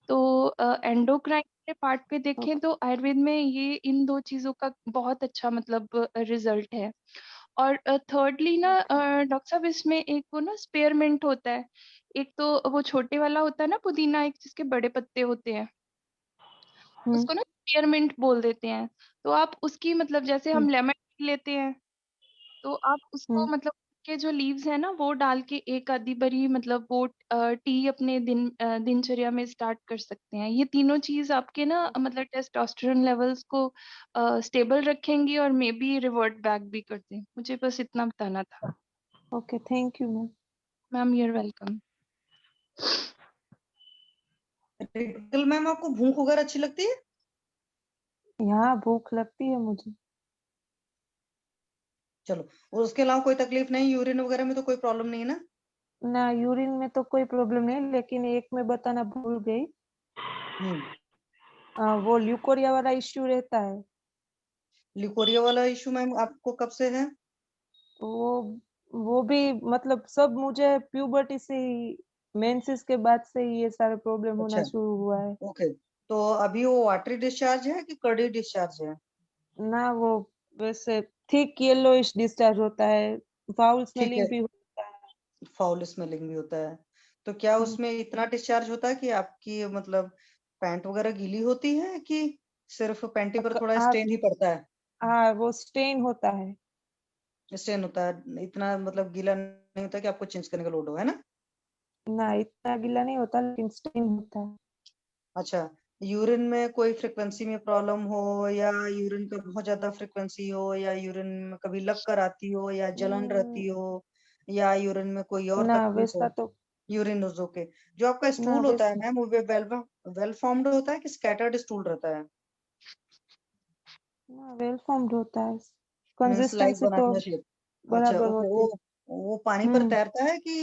तो एंडोक्राइन के पार्ट पे देखें तो आयुर्वेद में ये इन दो चीजों का बहुत अच्छा मतलब रिजल्ट है। और थर्डली ना डॉक्टर साहब, इसमें एक वो ना स्पेयरमिंट होता है, एक तो वो छोटे वाला होता है ना पुदीना, एक जिसके बड़े पत्ते होते हैं, उसको ना स्पेयरमिंट बोल देते हैं। तो आप उसकी मतलब, जैसे हम लेमन लेते हैं, तो आप उसको मतलब के जो लीव्स है ना वो डाल के एक आधी बारी मतलब वो टी अपने दिनचर्या में स्टार्ट कर सकते हैं। ये तीनों चीज आपके ना मतलब टेस्टोस्टेरोन लेवल्स को स्टेबल रखेंगी और मे बी रिवर्ट बैक भी कर दें। मुझे बस इतना बताना था।
Okay, thank you ma'am.
Ma'am you're welcome.
रिकल मैम, आपको भूख वगैरह अच्छी लगती है?
यहाँ भूख लगती है मुझे।
चलो, और उसके अलावा कोई तकलीफ नहीं? यूरिन वगैरह में तो कोई प्रॉब्लम नहीं है ना?
ना, यूरिन में तो कोई प्रॉब्लम नहीं, लेकिन एक मैं बताना भूल गई। वो ल्यूकोरिया वाला इश्यू रहता है।
लिकोरिया वाला इशू मैम आपको कब से है?
वो भी मतलब सब मुझे प्यूबर्टी से ही, मेंसेस के बाद से ही ये सारे प्रॉब्लम होना
अच्छा,
शुरू हुआ है।
ओके। तो अभी वो वाटरी डिस्चार्ज है कि कर्डी डिस्चार्ज है?
ना, वो वैसे थिक येलोइश डिस्चार्ज होता है, फाउल
ठीक है,
स्मेलिंग भी होता है।
फाउल स्मेलिंग भी होता है। तो क्या उसमें इतना डिस्चार्ज होता है कि आपकी मतलब पैंट वगैरह गीली होती है, कि सिर्फ पैंटी पर थोड़ा स्टेन ही पड़ता है?
हाँ, वो स्टेन होता है।
स्टेन होता है, इतना मतलब गीला नहीं होता कि आपको चेंज करने का लोड हो, है ना?
ना, इतना गीला नहीं होता, लेकिन स्टेन होता है।
अच्छा, यूरिन में कोई फ्रिक्वेंसी में प्रॉब्लम हो, या यूरिन का बहुत ज्यादा फ्रिक्वेंसी हो, या यूरिन में कभी लग कर आती हो, या जलन रहती हो, या यूरिन में कोई और
ना
तकलीफ
वैसा
हो?
तो
यूरिन ओजो के जो आपका
ना
स्टूल होता है
वैसा
मैम, वो वेल फॉर्म्ड होता है कि स्कैटर्ड स्टूल रहता है?
ना वेल फॉर्म्ड होता है।
मीन्स लाइक
कंसिस्टेंसी तो
बनाना शेप। अच्छा,
बराबर
ओके।
होती है।
वो पानी पर
हम्म
तैरता है कि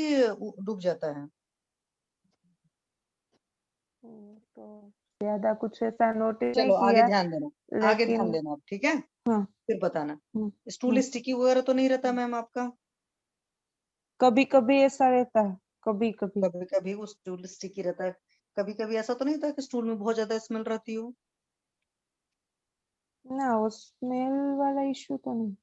डूब जाता है?
तो ज्यादा कुछ ऐसा नोटिस नहीं
चलो आगे
किया,
ध्यान देना, आगे ध्यान
लेकिन
देना आप, ठीक है?
हाँ।
फिर बताना।
हम्म
स्टूल
हम्म
स्टिकी वगैरह तो नहीं रहता मैम आपका?
कभी कभी ऐसा रहता है, कभी कभी।
कभी कभी वो स्टूल स्टिकी रहता है। कभी कभी ऐसा तो नहीं होता कि स्टूल में बहुत ज्यादा स्मेल रहती हो?
ना, वो स्मेल वाला इश्यू तो नहीं।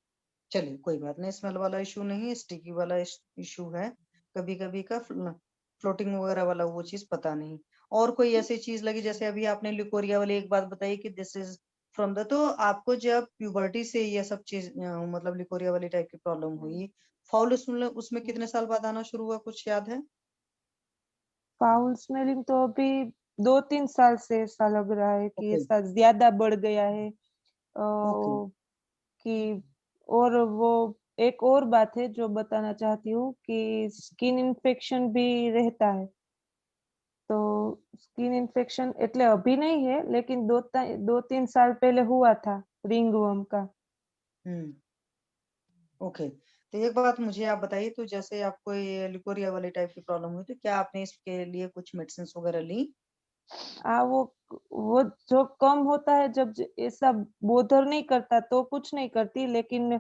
चलिए कोई बात नहीं, स्मेल वाला इशू नहीं, स्टिकी वाला इशू है। कभी कभी का फ्लोटिंग वगैरह वाला वो चीज पता नहीं। और कोई ऐसी चीज लगी, जैसे अभी आपने लिकोरिया वाली एक बात बताई कि दिस इज फ्रॉम द, तो आपको जब प्यूबर्टी से ये सब चीज मतलब लिकोरिया वाली टाइप की प्रॉब्लम हुई, फाउल उसमें कितने साल बाद आना शुरू हुआ, कुछ याद है?
फाउल स्मेलिंग तो अभी 2-3 साल से ऐसा लग रहा है कि
ओके,
ऐसा ज्यादा बढ़ गया है।
ओके।
कि और वो एक और बात है जो बताना चाहती हूँ कि स्किन इन्फेक्शन भी रहता है। तो स्किन इन्फेक्शन એટલે अभी नहीं है, लेकिन 2-3 साल पहले हुआ था, रिंगवर्म का।
ओके। तो एक बात मुझे आप बताइए, तो जैसे आपको ये लिकोरिया वाली टाइप की प्रॉब्लम हुई, तो क्या आपने इसके लिए कुछ मेडिसिन वगैरह ली?
वो जो कम होता है, जब ऐसा बोधर नहीं करता तो कुछ नहीं करती, लेकिन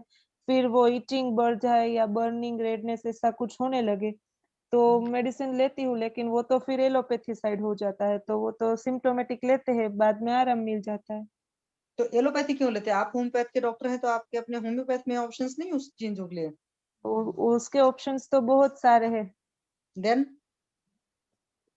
फिर वो इचिंग बढ़ जाए या बर्निंग रेडनेस ऐसा कुछ होने लगे तो मेडिसिन लेती हूँ, लेकिन वो तो फिर एलोपैथी साइड हो जाता है, तो वो तो सिम्टोमेटिक लेते हैं, बाद में आराम मिल जाता है।
तो एलोपैथी क्यों लेते हैं? आप होम्योपैथ के डॉक्टर हैं, तो आपके अपने होम्योपैथ में ऑप्शंस नहीं उस चीजों के लिए?
उसके ऑप्शंस तो बहुत सारे हैं।
देन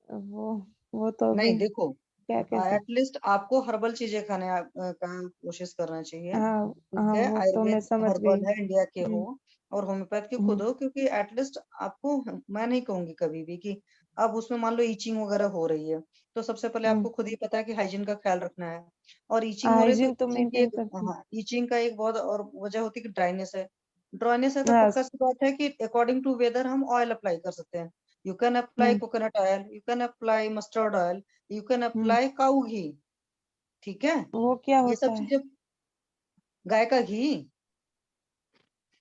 वो वो तो अभी
नहीं, देखो,
क्या कह सकते।
एटलीस्ट आपको हर्बल चीजें खाने का कोशिश करना चाहिए।
हाँ
ठीक
हाँ,
है,
वो तो मैं
आयुर्वेद
समझ गई।
हर्बल है, इंडिया के हो,
हम्म
और होम्योपैथ के खुद
हम्म
हो, क्योंकि एटलीस्ट आपको, मैं नहीं कहूंगी कभी भी कि अब उसमें मान लो ईचिंग वगैरह हो रही है, तो सबसे पहले
हम्म
आपको खुद ही पता है कि हाइजीन का ख्याल रखना है। और ईचिंग हो रही है तो
हाइजीन तो
ईचिंग की
मेंटेन
एक,
करती हूँ।
हाँ, ईचिंग का एक बहुत और वजह होती है कि ड्राइनेस है। ड्राइनेस है तो
हाँ।
पक्का सी बात है कि अकॉर्डिंग टू वेदर हम ऑयल अप्लाई कर सकते हैं। You can apply
hmm
coconut oil, you can apply mustard oil, you can
hmm
apply cow ghee. ठीक है,
वो क्या
ये
होता
सब
है?
चीजें, गाय का घी,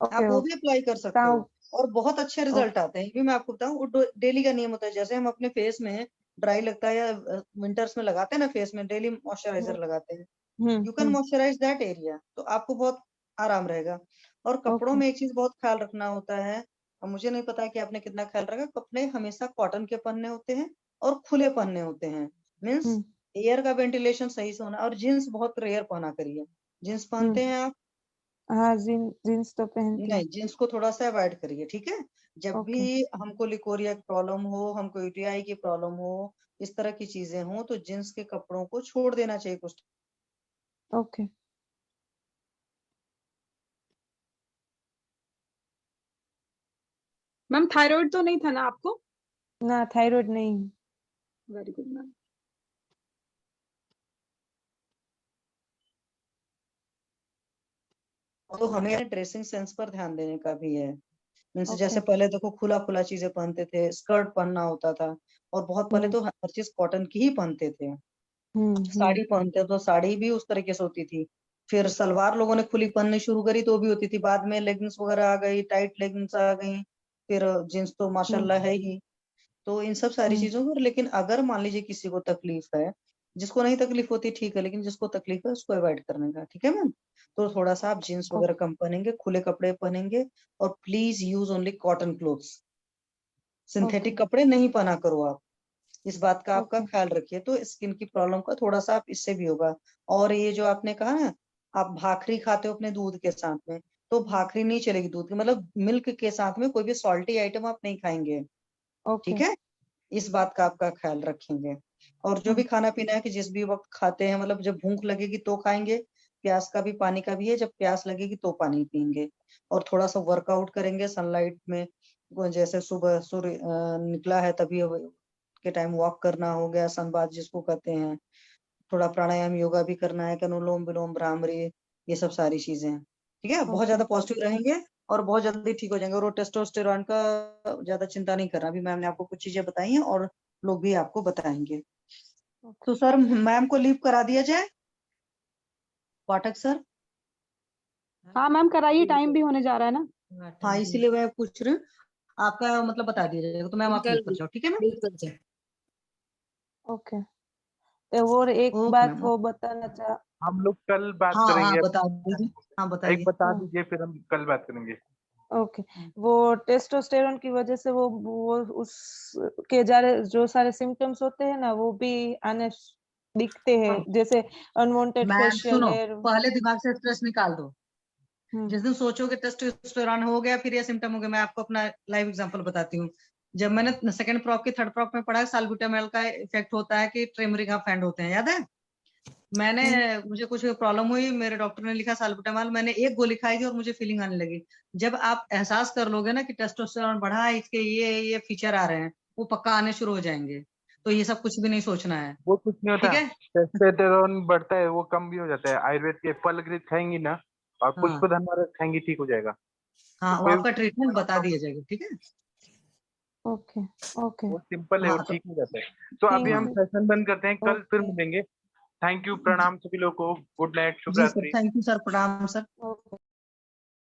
आप
ओके
वो भी
ओके।
अप्लाई कर सकते
काउ
हो, और बहुत अच्छे रिजल्ट
ओके
आते हैं। ये भी मैं आपको बताऊं, वो डेली का नियम होता है। जैसे हम अपने फेस में ड्राई लगता है या विंटर्स में लगाते हैं ना फेस में, डेली
हम्म
मॉइस्चराइजर लगाते हैं,
hmm
you can
hmm
moisturise that area, तो आपको बहुत आराम रहेगा। और कपड़ों
ओके
में एक चीज बहुत ख्याल रखना होता है, और मुझे नहीं पता कि आपने कितना ख्याल रखा, कपड़े हमेशा कॉटन के पहनने होते हैं और खुले पहनने होते हैं। मीन्स
हम्म
एयर का वेंटिलेशन सही से होना। और जीन्स बहुत रेयर पहना करिए। जीन्स
हम्म
पहनते हैं आप?
हाँ, जीन्स तो पहनती
नहीं,
हूँ।
जींस को थोड़ा सा अवॉइड करिए, ठीक है? जब भी
ओके
हमको लिकोरिया की प्रॉब्लम हो, हमको यूटीआई की प्रॉब्लम हो, इस तरह की चीजें हो, तो जींस के कपड़ों को छोड़ देना चाहिए कुछ।
ओके।
मैम थायराइड तो नहीं था ना आपको?
ना, थायराइड नहीं।
Very good ma'am.
तो हमें ड्रेसिंग सेंस पर ध्यान देने का भी है। Means
okay.
जैसे पहले देखो खुला खुला चीजें पहनते थे, स्कर्ट पहनना होता था, और बहुत पहले तो हर चीज कॉटन की ही पहनते थे। साड़ी पहनते तो साड़ी भी उस तरीके से होती थी। फिर सलवार लोगों ने खुली पहननी शुरू करी तो भी होती थी, बाद में लेगिंग्स वगैरह आ गई, टाइट लेगिंग्स आ गई, फिर जींस तो माशाल्लाह है ही। तो इन सब सारी चीजों पर, लेकिन अगर मान लीजिए किसी को तकलीफ है, जिसको नहीं तकलीफ होती ठीक है, लेकिन जिसको तकलीफ है उसको अवॉइड करने का, ठीक है मैम। तो थोड़ा सा आप जीन्स वगैरह कम पहनेंगे, खुले कपड़े पहनेंगे, और please use only cotton clothes. Synthetic कपड़े नहीं पहना करो आप, इस बात का आपका ख्याल रखिए। तो स्किन की प्रॉब्लम का थोड़ा सा आप इससे भी होगा। और ये जो आपने कहा ना, आप भाखरी खाते हो अपने दूध के साथ में, तो भाखरी नहीं चलेगी दूध की, मतलब मिल्क के साथ में कोई भी सॉल्टी आइटम आप नहीं खाएंगे, ठीक है। इस बात का आपका ख्याल रखेंगे। और जो भी खाना पीना है कि जिस भी वक्त खाते हैं, मतलब जब भूख लगेगी तो खाएंगे, प्यास का भी पानी का भी है, जब प्यास लगेगी तो पानी पियेंगे। और थोड़ा सा वर्कआउट करेंगे सनलाइट में, जैसे सुबह सूर्य निकला है तभी के टाइम वॉक करना हो गया, सनबाथ जिसको कहते हैं। थोड़ा प्राणायाम योगा भी करना है, अनुलोम विलोम भ्रामरी, ये सब सारी चीजें, ठीक है। बहुत ज्यादा पॉजिटिव रहेंगे और बहुत जल्दी ठीक हो जाएंगे। और टेस्टोस्टेरॉन का ज्यादा चिंता नहीं करना, अभी मैम ने आपको कुछ चीजें बताई हैं और लोग भी आपको बताएंगे। तो सर मैम को लीव करा दिया जाए, पाठक सर।
हाँ मैम कराइए, टाइम भी होने जा रहा है ना।
हाँ इसीलिए मैं पूछ रही हूँ, आपका मतलब बता दिया जाएगा, तो मैम आप लीव कर जाओ, ठीक है मैम।
ओके। और एक
ओके
बात
मैम।
वो बताना चाह
हम लोग कल बात
हाँ
करेंगे।
हाँ बता दीजिए, हाँ बताइए।
एक बता दीजिए, फिर हम कल बात करेंगे।
ओके। वो टेस्टोस्टेरोन की वजह से वो उसके जो सारे सिम्टम्स होते हैं ना, वो भी आने दिखते हैं, जैसे अनवांटेड
मैम
फेशियल
सुनो,
हेयर।
पहले दिमाग से स्ट्रेस निकाल दो। जिस दिन सोचोगे टेस्टोस्टेरोन हो गया, फिर ये सिम्टम हो गया। मैं आपको अपना लाइव एग्जांपल बताती हूँ। जब मैंने सेकंड प्रॉप की थर्ड प्रॉप में पढ़ा, साल्ब्यूटामॉल का इफेक्ट होता है कि ट्रेमरिक ऑफ हैंड होते हैं, याद है। मैंने मुझे कुछ प्रॉब्लम हुई, मेरे डॉक्टर ने लिखा साल्ब्यूटामॉल, मैंने एक गोली खाई थी और मुझे फीलिंग आने लगी। जब आप एहसास कर लोगे ना कि टेस्टोस्टेरोन बढ़ा है, इसके ये फीचर आ रहे हैं, वो पक्का आने शुरू हो जाएंगे। तो ये सब कुछ भी नहीं सोचना है,
वो कुछ नहीं होता,
ठीक है।
टेस्टोस्टेरोन बढ़ता है, वो कम भी हो जाता है। आयुर्वेद के फल गृह खाएंगी ना, और
हाँ
पुष्पधन खाएंगी, ठीक हो जाएगा।
हाँ,
तो
वो
कोई
आपका ट्रीटमेंट बता दिया जाएगा, ठीक है।
Okay okay.
वो सिंपल है, वो
हाँ तो
ठीक हो जाता है। तो अभी हम
थैंक
सेशन बंद करते हैं, कल फिर
ओके
मिलेंगे। थैंक यू, प्रणाम सभी लोगों को, गुड नाइट, शुभ
जी सर,
रात्रि।
थैंक यू सर, प्रणाम सर।